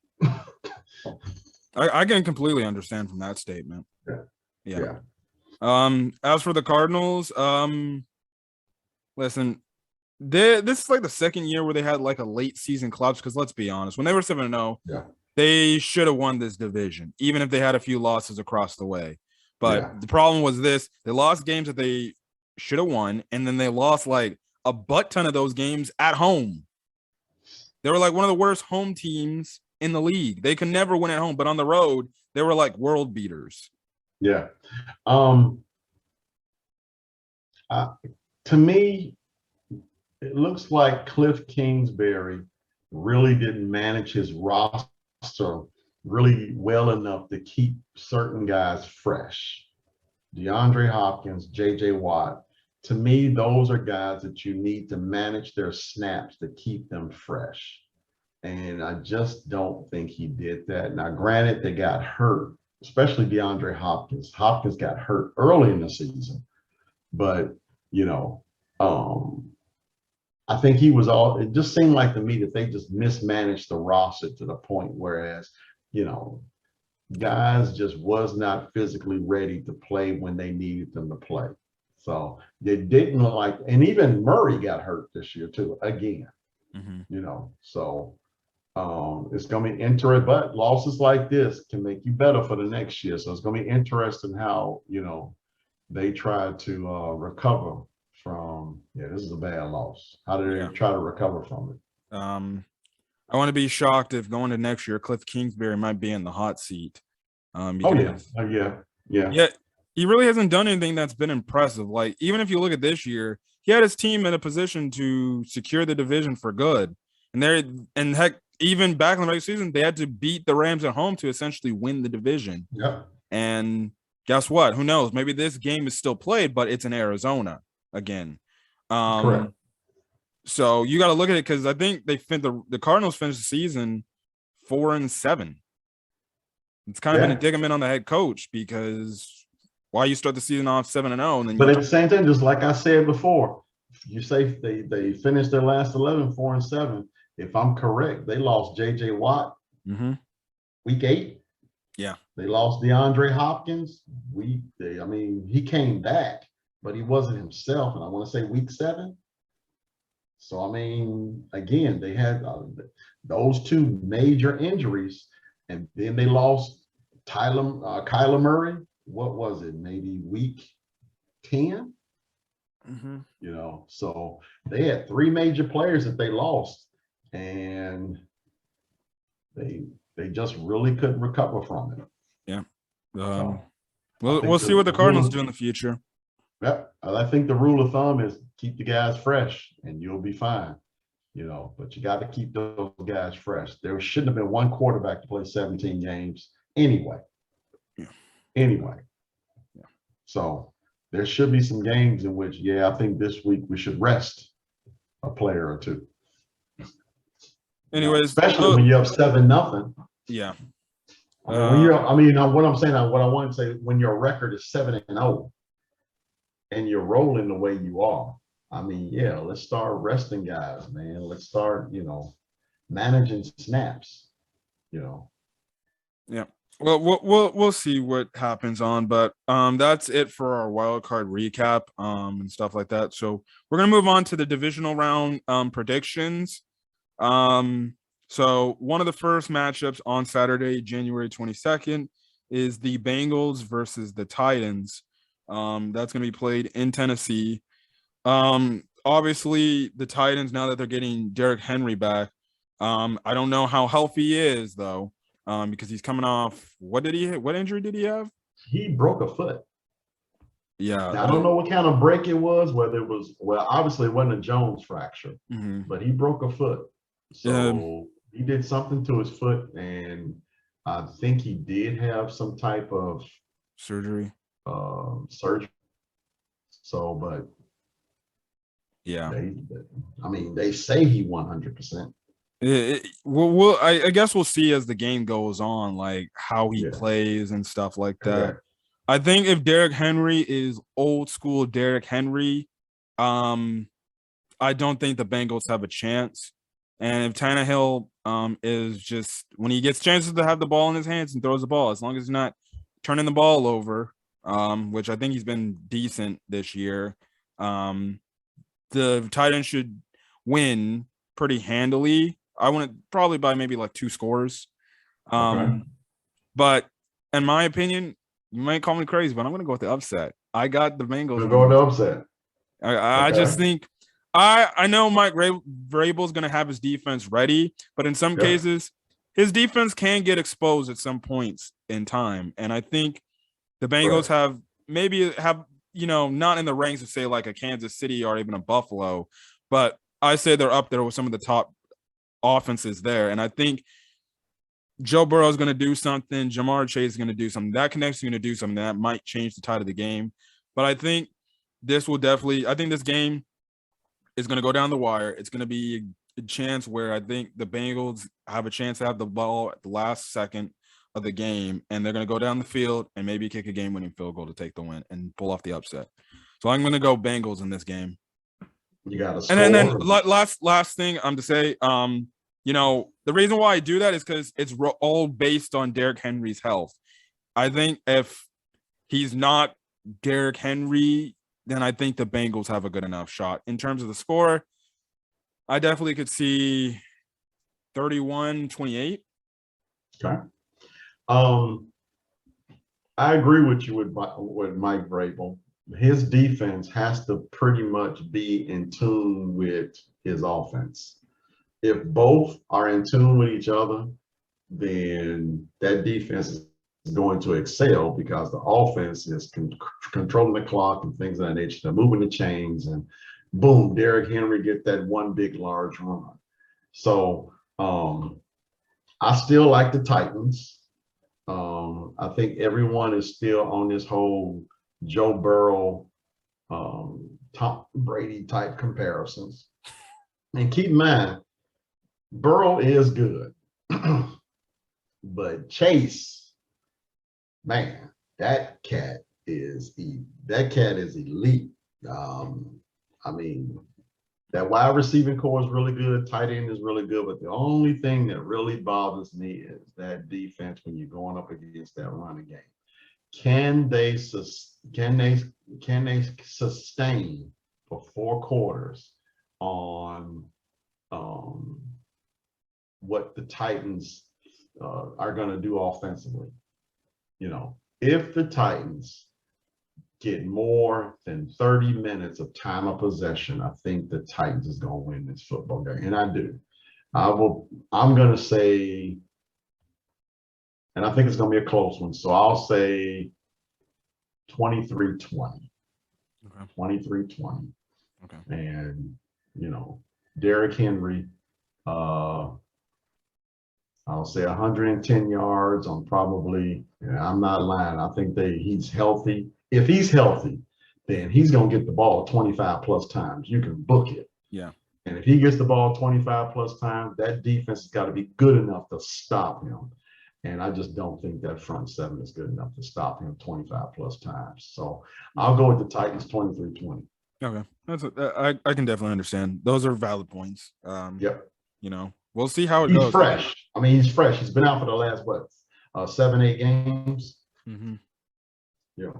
I can completely understand from that statement. Yeah. As for the Cardinals, listen, this is like the second year where they had like a late season collapse because let's be honest, when they were 7-0, they should have won this division, even if they had a few losses across the way. But the problem was they lost games that they should have won, and then they lost like a butt ton of those games at home. They were like one of the worst home teams in the league. They could never win at home, but on the road, they were like world beaters. Yeah. To me, it looks like Cliff Kingsbury really didn't manage his roster really well enough to keep certain guys fresh. DeAndre Hopkins, J.J. Watt. To me, those are guys that you need to manage their snaps to keep them fresh. And I just don't think he did that. Now, granted, they got hurt, especially DeAndre Hopkins. Hopkins got hurt early in the season. But, I think he was all. It just seemed like to me that they just mismanaged the roster to the point whereas, you know, guys just was not physically ready to play when they needed them to play. So they didn't look like, and even Murray got hurt this year too, again, you know, so it's going to be interesting, but losses like this can make you better for the next year. So it's going to be interesting how, you know, they try to recover from, this is a bad loss. How do they try to recover from it? I want to be shocked if going to next year, Cliff Kingsbury might be in the hot seat. Yeah. Yeah, he really hasn't done anything that's been impressive. Like, even if you look at this year, he had his team in a position to secure the division for good. And heck, even back in the regular season, they had to beat the Rams at home to essentially win the division. Yep. And guess what? Who knows? Maybe this game is still played, but it's in Arizona again. Correct. So you got to look at it because I think the Cardinals finished the season 4-7. It's kind of been a indictment on the head coach because why you start the season off 7-0 and then. But at the same time, just like I said before, you say they finished their last 11 4-7. If I'm correct, they lost J.J. Watt week 8. Yeah, they lost DeAndre Hopkins. He came back, but he wasn't himself. And I want to say week 7. So I mean, again, they had those 2 major injuries, and then they lost Kyler Murray. What was it? Maybe week 10. You know, so they had 3 major players that they lost, and they just really couldn't recover from it. Yeah. We'll see what the Cardinals do in the future. Yep. I think the rule of thumb is keep the guys fresh and you'll be fine. You know, but you got to keep those guys fresh. There shouldn't have been one quarterback to play 17 games anyway. So there should be some games in which, I think this week we should rest a player or 2. Anyways, especially when you're up 7-0. Yeah. What I'm saying, what I want to say, when your record is 7-0 and you're rolling the way you are, let's start resting guys, man. Let's start, managing snaps, Yeah. Well, we'll see what happens on, but that's it for our wild card recap and stuff like that. So we're gonna move on to the divisional round predictions. So one of the first matchups on Saturday, January 22nd, is the Bengals versus the Titans. That's gonna be played in Tennessee. Obviously the Titans, now that they're getting Derrick Henry back, I don't know how healthy he is though. Because he's coming off, what injury did he have? He broke a foot. Yeah. Now, I don't know what kind of break it was, whether it was, obviously it wasn't a Jones fracture, but he broke a foot. So he did something to his foot, and I think he did have some type of surgery. So, but yeah, they say he 100%. I guess we'll see as the game goes on, like how he plays and stuff like that. Okay. I think if Derrick Henry is old school Derrick Henry, I don't think the Bengals have a chance. And if Tannehill is just, when he gets chances to have the ball in his hands and throws the ball, as long as he's not turning the ball over, which I think he's been decent this year, the Titans should win pretty handily. I want it probably by maybe like 2 scores. But in my opinion, you might call me crazy, but I'm going to go with the upset. I got the Bengals. We're going to upset. I just think I know Mike Vrabel is going to have his defense ready, but in some cases, his defense can get exposed at some points in time. And I think the Bengals have not in the ranks of say like a Kansas City or even a Buffalo, but I say they're up there with some of the top offenses there. And I think Joe Burrow is going to do something. Jamar Chase is going to do something. That connection is going to do something that might change the tide of the game. But I think this game is going to go down the wire. It's going to be a chance where I think the Bengals have a chance to have the ball at the last second of the game, and they're going to go down the field and maybe kick a game-winning field goal to take the win and pull off the upset. So I'm going to go Bengals in this game. You got to And score. then last thing I'm to say, the reason why I do that is because it's all based on Derrick Henry's health. I think if he's not Derrick Henry, then I think the Bengals have a good enough shot. In terms of the score, I definitely could see 31-28. Okay. I agree with you with Mike Vrabel. His defense has to pretty much be in tune with his offense. If both are in tune with each other, then that defense is going to excel because the offense is controlling the clock and things of that nature. They're moving the chains, and boom, Derrick Henry get that one big large run. So I still like the Titans. I think everyone is still on this whole Joe Burrow, Tom Brady type comparisons. And keep in mind, Burrow is good, but Chase, man, that cat is elite. I mean, that wide receiving core is really good. Tight end is really good. But the only thing that really bothers me is that defense when you're going up against that running game. Can they sustain for 4 quarters on what the Titans are going to do offensively? If the Titans get more than 30 minutes of time of possession, I think the Titans is going to win this football game. And I do. I'm going to say, and I think it's going to be a close one. So I'll say 23-20. Okay. 23-20. Okay. And, Derrick Henry, I'll say 110 yards on probably, I'm not lying. I think he's healthy. If he's healthy, then he's going to get the ball 25 plus times. You can book it. Yeah. And if he gets the ball 25 plus times, that defense has got to be good enough to stop him. And I just don't think that front seven is good enough to stop him 25 plus times. So I'll go with the Titans 23-20. Okay. I can definitely understand. Those are valid points. Yep. We'll see how it goes. He's fresh. I mean, he's fresh. He's been out for the last, 7-8 games? Mm-hmm. Yeah.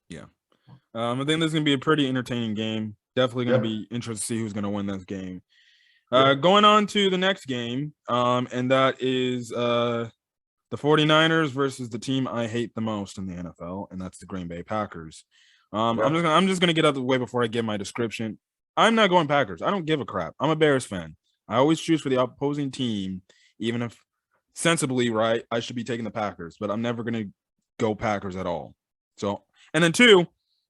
Yeah. I think this is going to be a pretty entertaining game. Definitely going to be interested to see who's going to win this game. Going on to the next game, and that is the 49ers versus the team I hate the most in the NFL, and that's the Green Bay Packers. I'm just going to get out of the way before I give my description. I'm not going Packers. I don't give a crap. I'm a Bears fan. I always choose for the opposing team, even if sensibly, right, I should be taking the Packers, but I'm never going to go Packers at all. So, and then 2,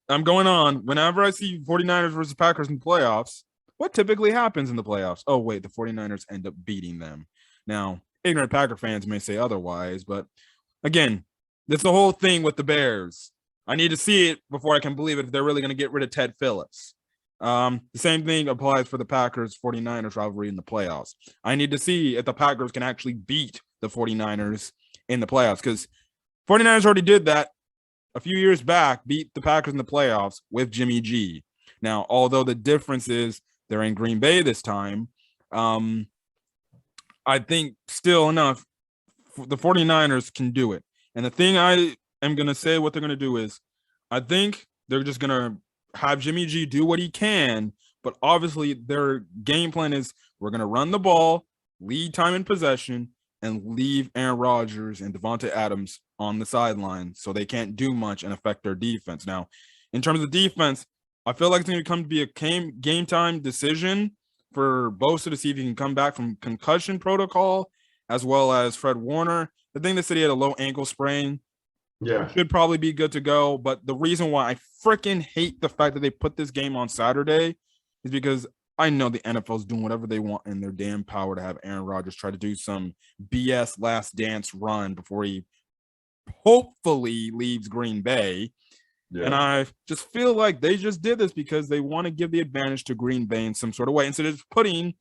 I'm going on. Whenever I see 49ers versus Packers in the playoffs, what typically happens in the playoffs? Oh, wait, the 49ers end up beating them. Now, ignorant Packer fans may say otherwise, but again, that's the whole thing with the Bears. I need to see it before I can believe it if they're really going to get rid of Ted Phillips. The same thing applies for the Packers 49ers rivalry in the playoffs. I need to see if the Packers can actually beat the 49ers in the playoffs, because 49ers already did that a few years back, beat the Packers in the playoffs with Jimmy G. Now, although the difference is they're in Green Bay this time, I think still enough, the 49ers can do it. And the thing I am going to say what they're going to do is, I think they're just going to have Jimmy G do what he can, but obviously their game plan is we're going to run the ball, lead time in possession, and leave Aaron Rodgers and Devontae Adams on the sideline so they can't do much and affect their defense. Now, in terms of defense, I feel like it's going to come to be a game time decision for Bosa to see if he can come back from concussion protocol, as well as Fred Warner. The thing that said he had a low ankle sprain. Yeah. Should probably be good to go. But the reason why I freaking hate the fact that they put this game on Saturday is because I know the NFL is doing whatever they want in their damn power to have Aaron Rodgers try to do some BS last dance run before he hopefully leaves Green Bay. Yeah. And I just feel like they just did this because they want to give the advantage to Green Bay in some sort of way, instead of putting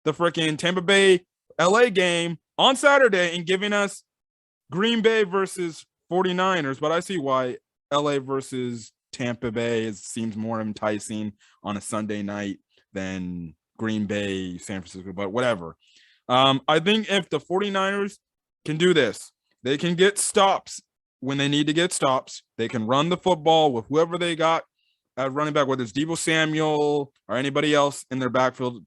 the freaking Tampa Bay LA game on Saturday and giving us Green Bay versus 49ers. But I see why LA versus Tampa Bay seems more enticing on a Sunday night than Green Bay, San Francisco, but whatever. I think if the 49ers can do this, they can get stops when they need to get stops. They can run the football with whoever they got at running back, whether it's Deebo Samuel or anybody else in their backfield.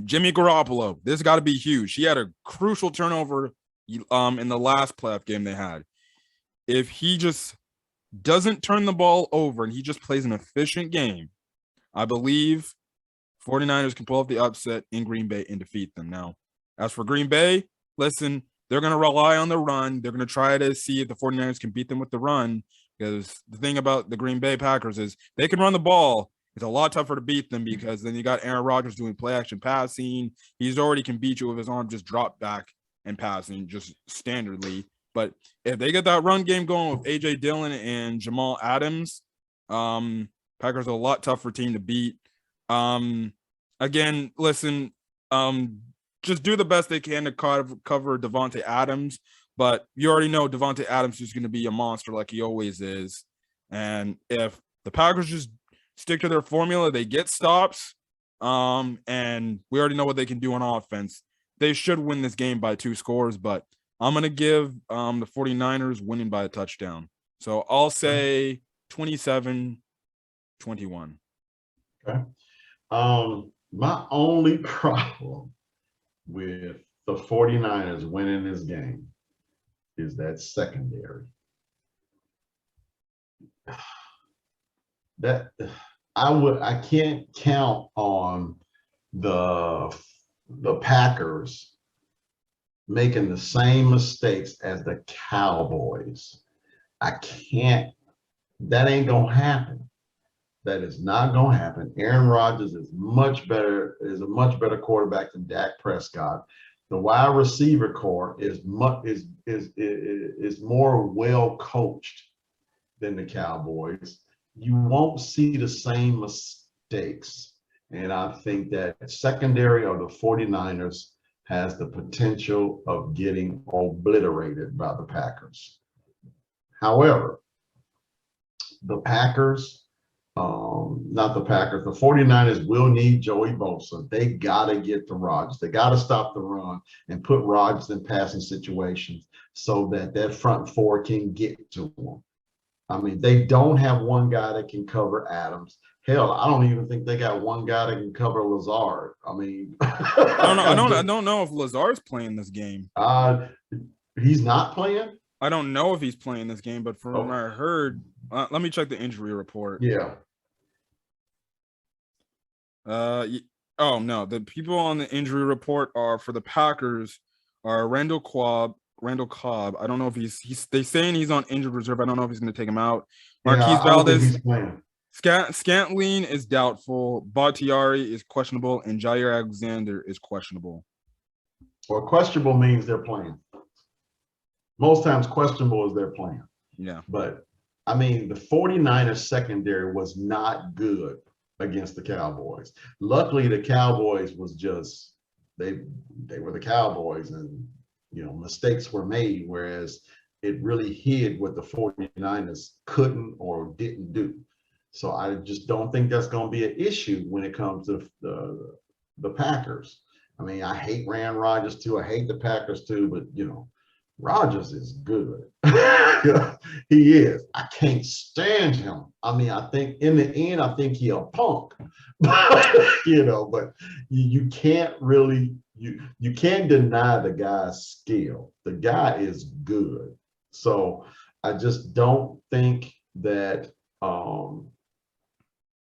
Jimmy Garoppolo, this got to be huge. He had a crucial turnover in the last playoff game they had. If he just doesn't turn the ball over and he just plays an efficient game, I believe 49ers can pull off the upset in Green Bay and defeat them. Now, as for Green Bay, listen, they're going to rely on the run. They're going to try to see if the 49ers can beat them with the run, because the thing about the Green Bay Packers is they can run the ball. It's a lot tougher to beat them because then you got Aaron Rodgers doing play action passing. He's already can beat you with his arm just drop back and passing just standardly. But if they get that run game going with A.J. Dillon and Jamal Adams, Packers are a lot tougher team to beat. Again, listen, just do the best they can to cover Devontae Adams. But you already know Devontae Adams is going to be a monster like he always is. And if the Packers just stick to their formula, they get stops, and we already know what they can do on offense. They should win this game by 2 scores, but I'm going to give the 49ers winning by a touchdown. So I'll say 27-21. Okay. My only problem with the 49ers winning this game is that secondary. That I can't count on the Packers making the same mistakes as the Cowboys. I can't. That ain't gonna happen. That is not gonna happen. Aaron Rodgers is a much better quarterback than Dak Prescott. The wide receiver core is more well coached than the Cowboys. You won't see the same mistakes. And I think that secondary of the 49ers has the potential of getting obliterated by the Packers. However, the 49ers will need Joey Bosa. They got to get to Rodgers. They got to stop the run and put Rodgers in passing situations so that front four can get to him. I mean, they don't have one guy that can cover Adams. Hell, I don't even think they got one guy that can cover Lazard. I mean, I don't know if Lazard's playing this game. He's not playing. I don't know if he's playing this game, but from what I heard, let me check the injury report. Yeah. Oh no, the people on the injury report are for the Packers are Randall Cobb. I don't know if he's they saying he's on injured reserve. I don't know if he's going to take him out. Marquise Valdez. Scantling is doubtful. Bakhtiari is questionable, and Jair Alexander is questionable. Well, questionable means they're playing. Most times questionable is they're playing. Yeah. But, I mean, the 49ers secondary was not good against the Cowboys. Luckily, the Cowboys was just they were the Cowboys, and, you know, mistakes were made, whereas it really hid what the 49ers couldn't or didn't do. So I just don't think that's going to be an issue when it comes to the Packers. I mean, I hate Aaron Rodgers too. I hate the Packers too, but, you know, Rodgers is good. He is. I can't stand him. I mean, I think in the end, I think he's a punk. You know, but you can't really, you can't deny the guy's skill. The guy is good. So I just don't think that,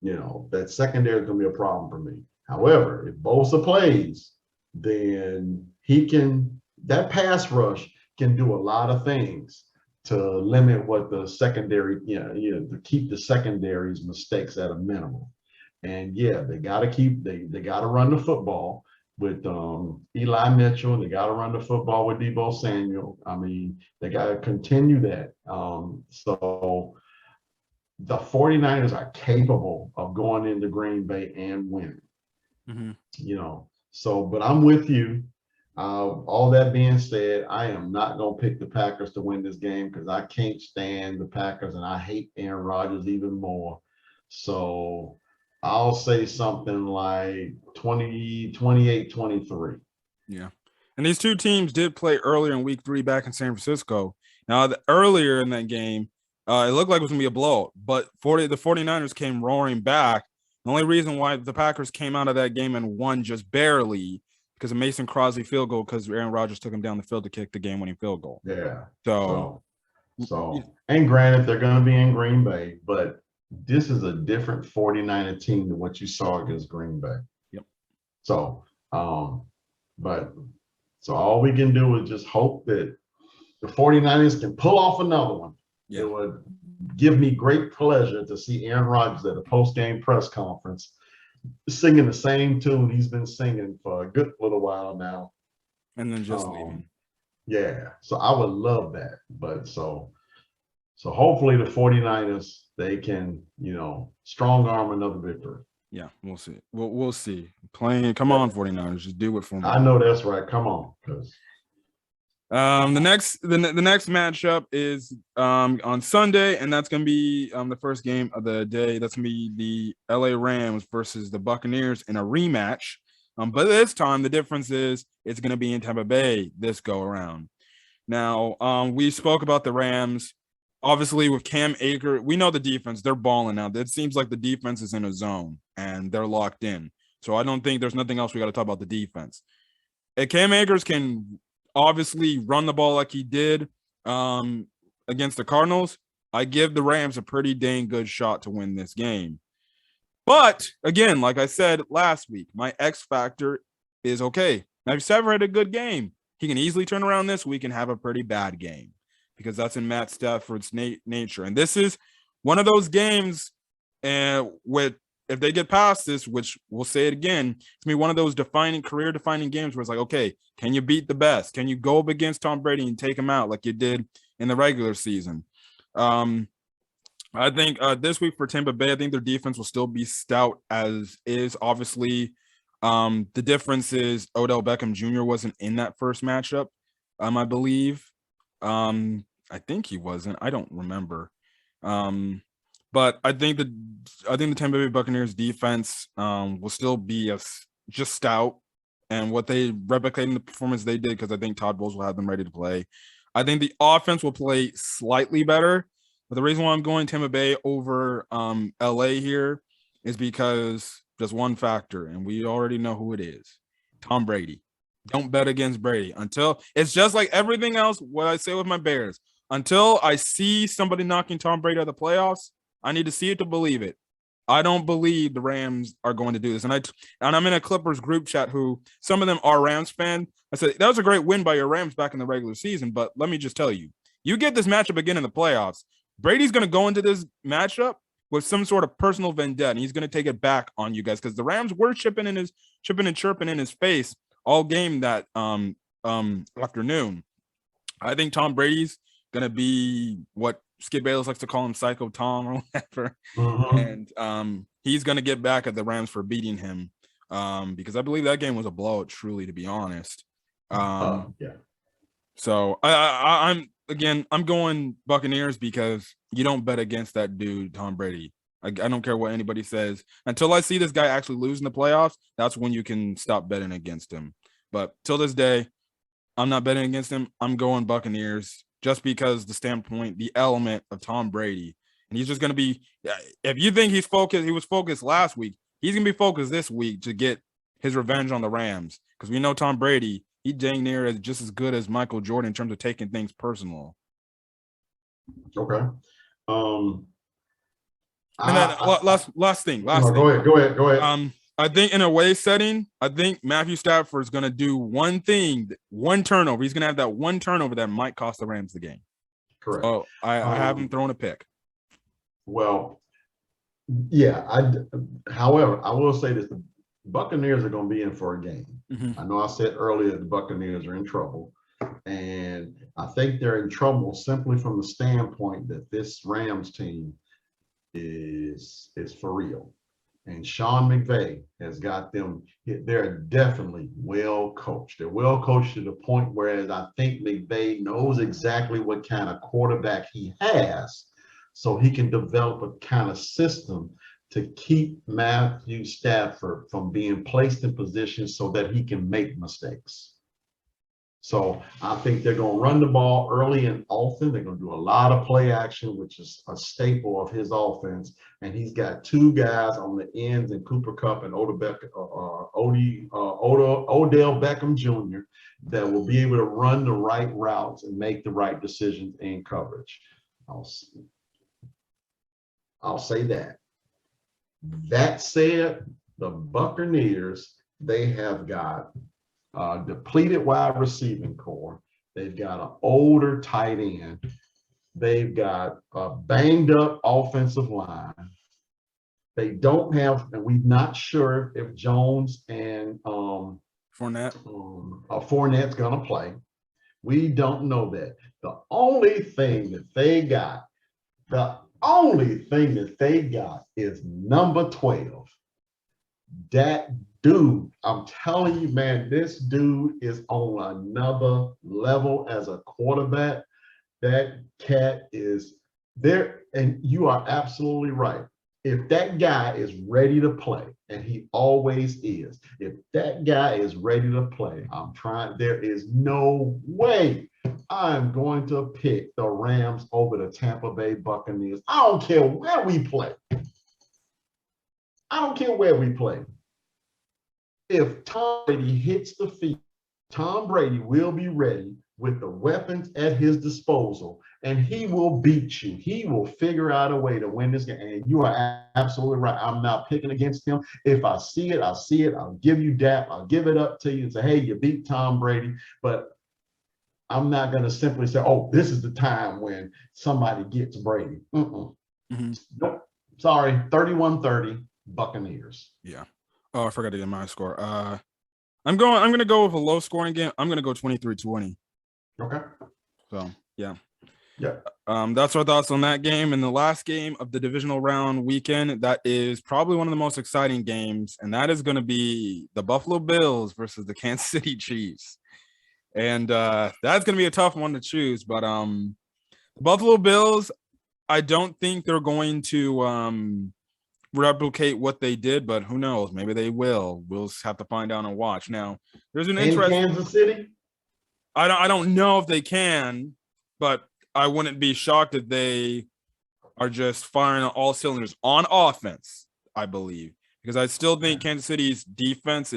you know, that secondary is going to be a problem for me. However, if Bosa plays, then he can, that pass rush can do a lot of things to limit what the secondary, to keep the secondary's mistakes at a minimum. And yeah, they got to run the football with Eli Mitchell, and they got to run the football with Deebo Samuel. I mean, they got to continue that. So the 49ers are capable of going into Green Bay and winning. Mm-hmm. You know, so, but I'm with you. All that being said, I am not going to pick the Packers to win this game because I can't stand the Packers and I hate Aaron Rodgers even more. So I'll say something like 28-23. Yeah. And these two teams did play earlier in week 3 back in San Francisco. Now, earlier in that game, it looked like it was going to be a blowout, but the 49ers came roaring back. The only reason why the Packers came out of that game and won just barely because of Mason Crosby field goal, because Aaron Rodgers took him down the field to kick the game-winning field goal. Yeah. So, and granted, they're going to be in Green Bay, but this is a different 49er team than what you saw against Green Bay. Yep. So, so all we can do is just hope that the 49ers can pull off another one. Yeah. It would give me great pleasure to see Aaron Rodgers at a post-game press conference singing the same tune he's been singing for a good little while now. And then just leaving. Yeah. So I would love that. But so hopefully the 49ers, they can, strong arm another victory. Yeah, we'll see. We'll see. Come on, 49ers, just do it for me. I know that's right. Come on, because the next matchup is on Sunday, and that's going to be the first game of the day. That's going to be the LA Rams versus the Buccaneers in a rematch. But this time, the difference is it's going to be in Tampa Bay this go around. Now, we spoke about the Rams. Obviously, with Cam Akers, we know the defense. They're balling now. It seems like the defense is in a zone, and they're locked in. So I don't think there's nothing else we got to talk about the defense. If Cam Akers can obviously run the ball like he did against the Cardinals, I give the Rams a pretty dang good shot to win this game. But, again, like I said last week, my X factor is okay. Matthew Stafford had a good game. He can easily turn around this week and have a pretty bad game, because that's in Matt Stafford's nature. And this is one of those games if they get past this, which we'll say it again, it's going to be one of those career-defining games where it's like, okay, can you beat the best? Can you go up against Tom Brady and take him out like you did in the regular season? I think this week for Tampa Bay, I think their defense will still be stout as is. Obviously, the difference is Odell Beckham Jr. wasn't in that first matchup, I believe. I think he wasn't. I don't remember. But I think the Tampa Bay Buccaneers defense will still be just stout, and what they replicating the performance they did, because I think Todd Bowles will have them ready to play. I think the offense will play slightly better, but the reason why I'm going Tampa Bay over LA here is because just one factor, and we already know who it is: Tom Brady. Don't bet against Brady until it's just like everything else. What I say with my Bears, until I see somebody knocking Tom Brady out of the playoffs, I need to see it to believe it. I don't believe the Rams are going to do this. And I'm in a Clippers group chat who some of them are Rams fan. I said, that was a great win by your Rams back in the regular season. But let me just tell you, you get this matchup again in the playoffs, Brady's going to go into this matchup with some sort of personal vendetta, and he's going to take it back on you guys, because the Rams were chipping and chirping in his face all game that afternoon. I think Tom Brady's going to be what Skip Bayless likes to call him, Psycho Tom or whatever. Mm-hmm. And he's going to get back at the Rams for beating him, because I believe that game was a blowout, truly, to be honest. Yeah. So I'm going Buccaneers, because you don't bet against that dude, Tom Brady. I don't care what anybody says. Until I see this guy actually lose in the playoffs, that's when you can stop betting against him. But till this day, I'm not betting against him. I'm going Buccaneers, just because the standpoint, the element of Tom Brady. And he's just going to be, if you think he was focused last week, he's going to be focused this week to get his revenge on the Rams. Because we know Tom Brady, he dang near is just as good as Michael Jordan in terms of taking things personal. Okay. And then last thing. Go ahead. I think in a away setting, I think Matthew Stafford is going to do one thing, one turnover. He's going to have that one turnover that might cost the Rams the game. Correct. So I have him throwing a pick. Well, yeah. However, I will say this: the Buccaneers are going to be in for a game. Mm-hmm. I know I said earlier the Buccaneers are in trouble, and I think they're in trouble simply from the standpoint that this Rams team is for real. And Sean McVay has got them. They're definitely well coached. They're well coached to the point whereas I think McVay knows exactly what kind of quarterback he has, so he can develop a kind of system to keep Matthew Stafford from being placed in position so that he can make mistakes. So I think they're going to run the ball early and often. They're going to do a lot of play action, which is a staple of his offense. And he's got two guys on the ends in Cooper Kupp and Odell Beckham Jr. that will be able to run the right routes and make the right decisions in coverage. I'll say that. That said, the Buccaneers, they have got depleted wide receiving core. They've got an older tight end. They've got a banged up offensive line. They don't have, and we're not sure if Jones and Fournette's going to play. We don't know that. The only thing that they got is number 12. That dude, I'm telling you, man, this dude is on another level as a quarterback. That cat is there, and you are absolutely right. If that guy is ready to play, and he always is, if that guy is ready to play, there is no way I'm going to pick the Rams over the Tampa Bay Buccaneers. I don't care where we play. If Tom Brady hits the field, Tom Brady will be ready with the weapons at his disposal, and he will beat you. He will figure out a way to win this game. And you are absolutely right. I'm not picking against him. If I see it, I'll see it. I'll give you dap. I'll give it up to you and say, hey, you beat Tom Brady. But I'm not going to simply say, oh, this is the time when somebody gets Brady. Mm-hmm. Nope. Sorry, 31-30 Buccaneers. Yeah. Oh, I forgot to get my score. I'm going to go with a low scoring game. I'm going to go 23-20. Okay. So, yeah. Yeah. That's our thoughts on that game. And the last game of the divisional round weekend, that is probably one of the most exciting games, and that is going to be the Buffalo Bills versus the Kansas City Chiefs. And that's going to be a tough one to choose, but the Buffalo Bills, I don't think they're going to replicate what they did, but who knows? Maybe they will. We'll have to find out and watch. Now, there's an interest in Kansas City. I don't know if they can, but I wouldn't be shocked if they are just firing on all cylinders on offense, I believe, because I still think Kansas City's defense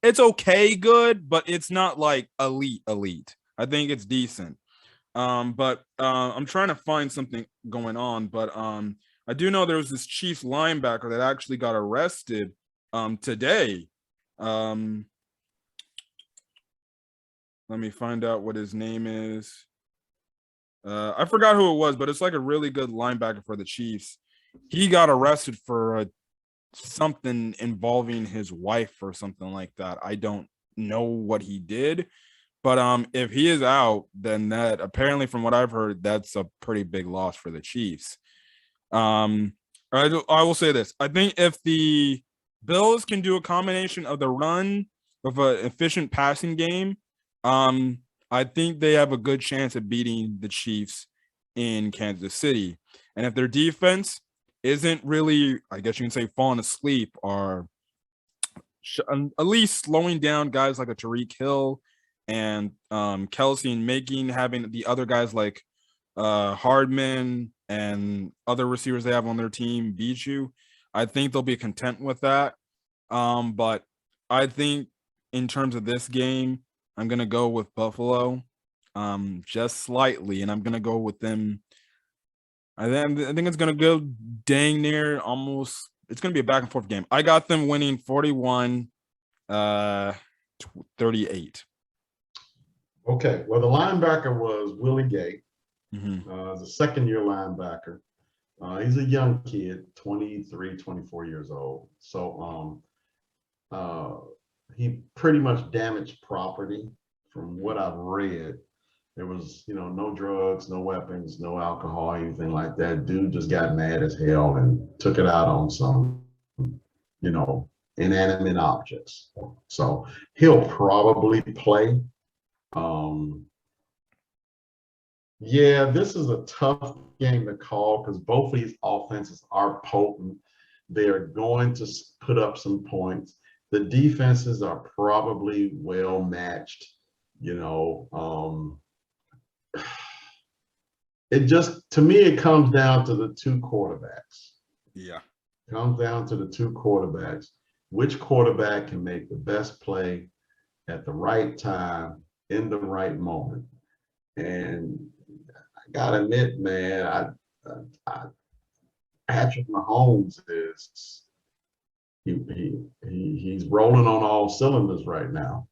it's okay good, but it's not like elite. I think it's decent. But I'm trying to find something going on, but I do know there was this Chiefs linebacker that actually got arrested today. Let me find out what his name is. I forgot who it was, but it's like a really good linebacker for the Chiefs. He got arrested for something involving his wife or something like that. I don't know what he did, but if he is out, then that apparently, from what I've heard, that's a pretty big loss for the Chiefs. I will say this. I think if the Bills can do a combination of the run of an efficient passing game, I think they have a good chance at beating the Chiefs in Kansas City. And if their defense isn't really, I guess you can say, falling asleep, or at least slowing down guys like a Tyreek Hill and Kelsey, and having the other guys like Hardman and other receivers they have on their team beat you, I think they'll be content with that. But I think in terms of this game, I'm going to go with Buffalo just slightly, and I'm going to go with them. I think it's going to go dang near almost. It's going to be a back and forth game. I got them winning 41-38. Okay. Well, the linebacker was Willie Gay. Mm-hmm. The second-year linebacker. He's a young kid, 23, 24 years old. So he pretty much damaged property from what I've read. There was, no drugs, no weapons, no alcohol, anything like that. Dude just got mad as hell and took it out on some, inanimate objects. So he'll probably play. Yeah, this is a tough game to call because both of these offenses are potent. They are going to put up some points. The defenses are probably well matched. It just, to me, it comes down to the two quarterbacks. Yeah. It comes down to the two quarterbacks. Which quarterback can make the best play at the right time in the right moment? And I gotta admit, man, Patrick Mahomes he's rolling on all cylinders right now.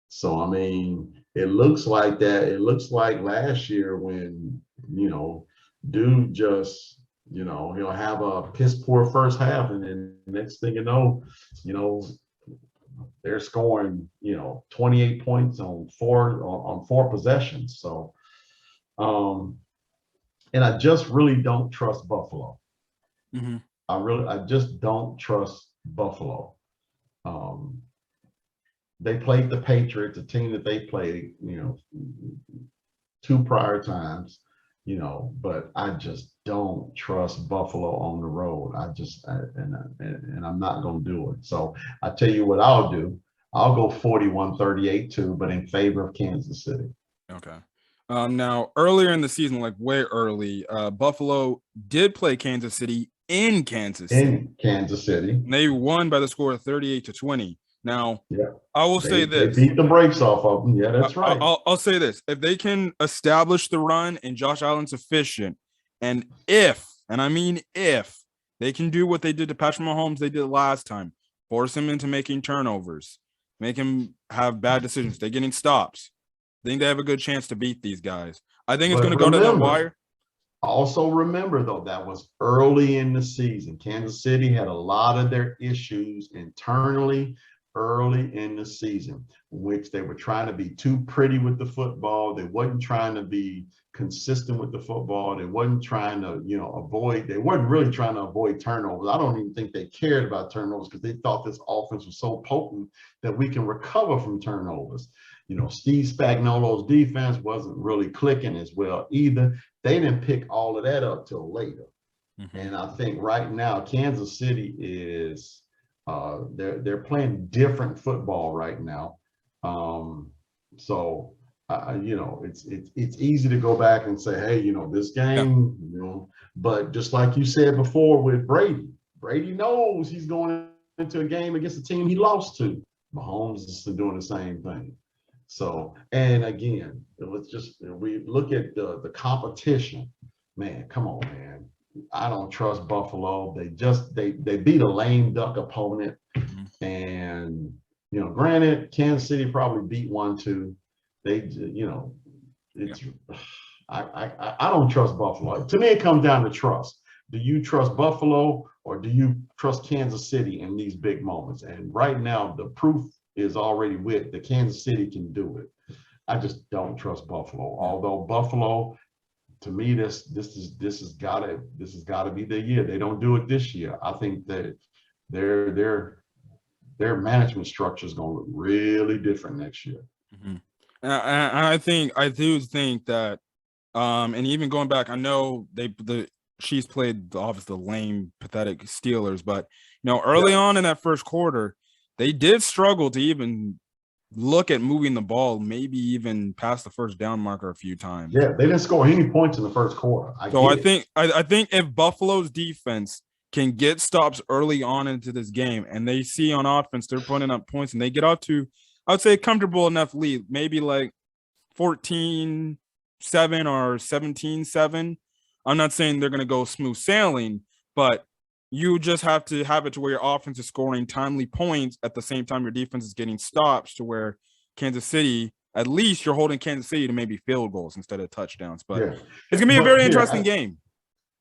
So I mean, it looks like that. It looks like last year when dude just he'll have a piss poor first half, and then next thing you know, they're scoring 28 points on four possessions. So and I just really don't trust Buffalo. Mm-hmm. I just don't trust Buffalo. They played the Patriots, a team that they played, two prior times, but I just don't trust Buffalo on the road. And I'm not going to do it. So I tell you what I'll do. I'll go 41-38 too, but in favor of Kansas City. Okay. Now, earlier in the season, like way early, Buffalo did play Kansas City in Kansas City. And they won by the score of 38-20. Now, yeah, I will say this. They beat the brakes off of them. Yeah, that's right. I'll say this. If they can establish the run and Josh Allen's efficient, and I mean if, they can do what they did to Patrick Mahomes they did last time, force him into making turnovers, make him have bad decisions, they're getting stops, I think they have a good chance to beat these guys. I think it's going to go to the wire. Also remember, though, that was early in the season. Kansas City had a lot of their issues internally early in the season, in which they were trying to be too pretty with the football. They wasn't trying to be consistent with the football. They wasn't trying to, they weren't really trying to avoid turnovers. I don't even think they cared about turnovers because they thought this offense was so potent that we can recover from turnovers. Steve Spagnuolo's defense wasn't really clicking as well either. They didn't pick all of that up till later. Mm-hmm. And I think right now, Kansas City is they're playing different football right now. So it's easy to go back and say, hey, this game, but just like you said before with Brady knows he's going into a game against a team he lost to. Mahomes is doing the same thing. So, and again, we look at the competition, man, come on, man. I don't trust Buffalo. They beat a lame duck opponent. And, granted, Kansas City probably beat one too. I don't trust Buffalo. To me, it comes down to trust. Do you trust Buffalo or do you trust Kansas City in these big moments? And right now, the proof is already with the Kansas City can do it. I just don't trust Buffalo. Although Buffalo, to me, this has gotta be the year. They don't do it this year. I think that their management structure is going to look really different next year. Mm-hmm. And I do think that, and even going back, I know the Chiefs played obviously the lame, pathetic Steelers, but early on in that first quarter, they did struggle to even look at moving the ball, maybe even past the first down marker a few times. Yeah, they didn't score any points in the first quarter. I think if Buffalo's defense can get stops early on into this game and they see on offense they're putting up points and they get out to, I would say, a comfortable enough lead, maybe like 14-7 or 17-7. I'm not saying they're going to go smooth sailing, but you just have to have it to where your offense is scoring timely points at the same time your defense is getting stops, to where Kansas City, at least you're holding Kansas City to maybe field goals instead of touchdowns. But it's going to be a very interesting game.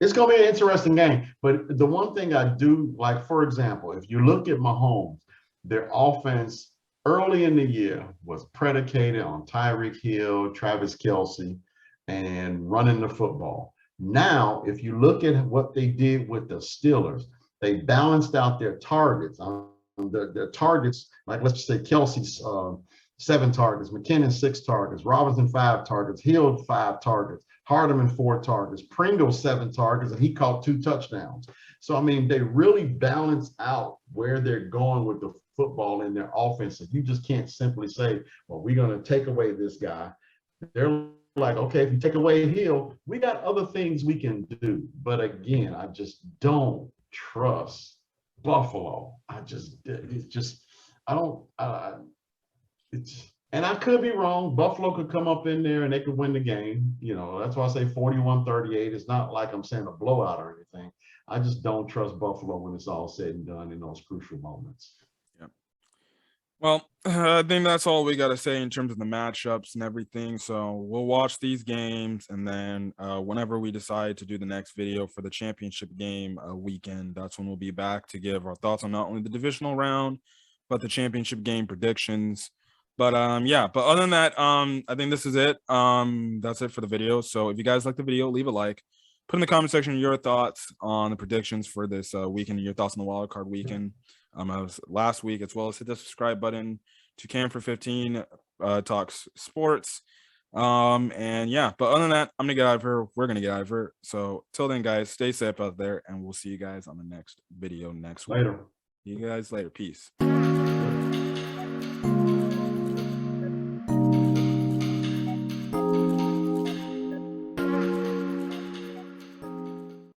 It's going to be an interesting game. But the one thing I do like, for example, if you look at Mahomes, their offense early in the year was predicated on Tyreek Hill, Travis Kelce, and running the football. Now, if you look at what they did with the Steelers, they balanced out their targets. Their targets, like let's just say Kelce's 7 targets, McKinnon 6 targets, Robinson 5 targets, Hill 5 targets, Hardeman 4 targets, Pringle 7 targets, and he caught 2 touchdowns. So, I mean, they really balance out where they're going with the football in their offense. And you just can't simply say, well, we're going to take away this guy. They're like, okay, if you take away Hill, we got other things we can do. But again, I just don't trust Buffalo. And I could be wrong. Buffalo could come up in there and they could win the game. You know, that's why I say 41-38. It's not like I'm saying a blowout or anything. I just don't trust Buffalo when it's all said and done in those crucial moments. Yeah. Well, I think that's all we got to say in terms of the matchups and everything. So we'll watch these games, and then whenever we decide to do the next video for the championship game weekend, that's when we'll be back to give our thoughts on not only the divisional round, but the championship game predictions. But but other than that, I think this is it. That's it for the video. So if you guys like the video, leave a like. Put in the comment section your thoughts on the predictions for this weekend, your thoughts on the wildcard weekend as last week, as well as hit the subscribe button to Cam for 15 Talks Sports. But other than that, I'm gonna get out of here. We're gonna get out of here. So till then, guys, stay safe out there, and we'll see you guys on the next video next week. Later. See you guys later. Peace.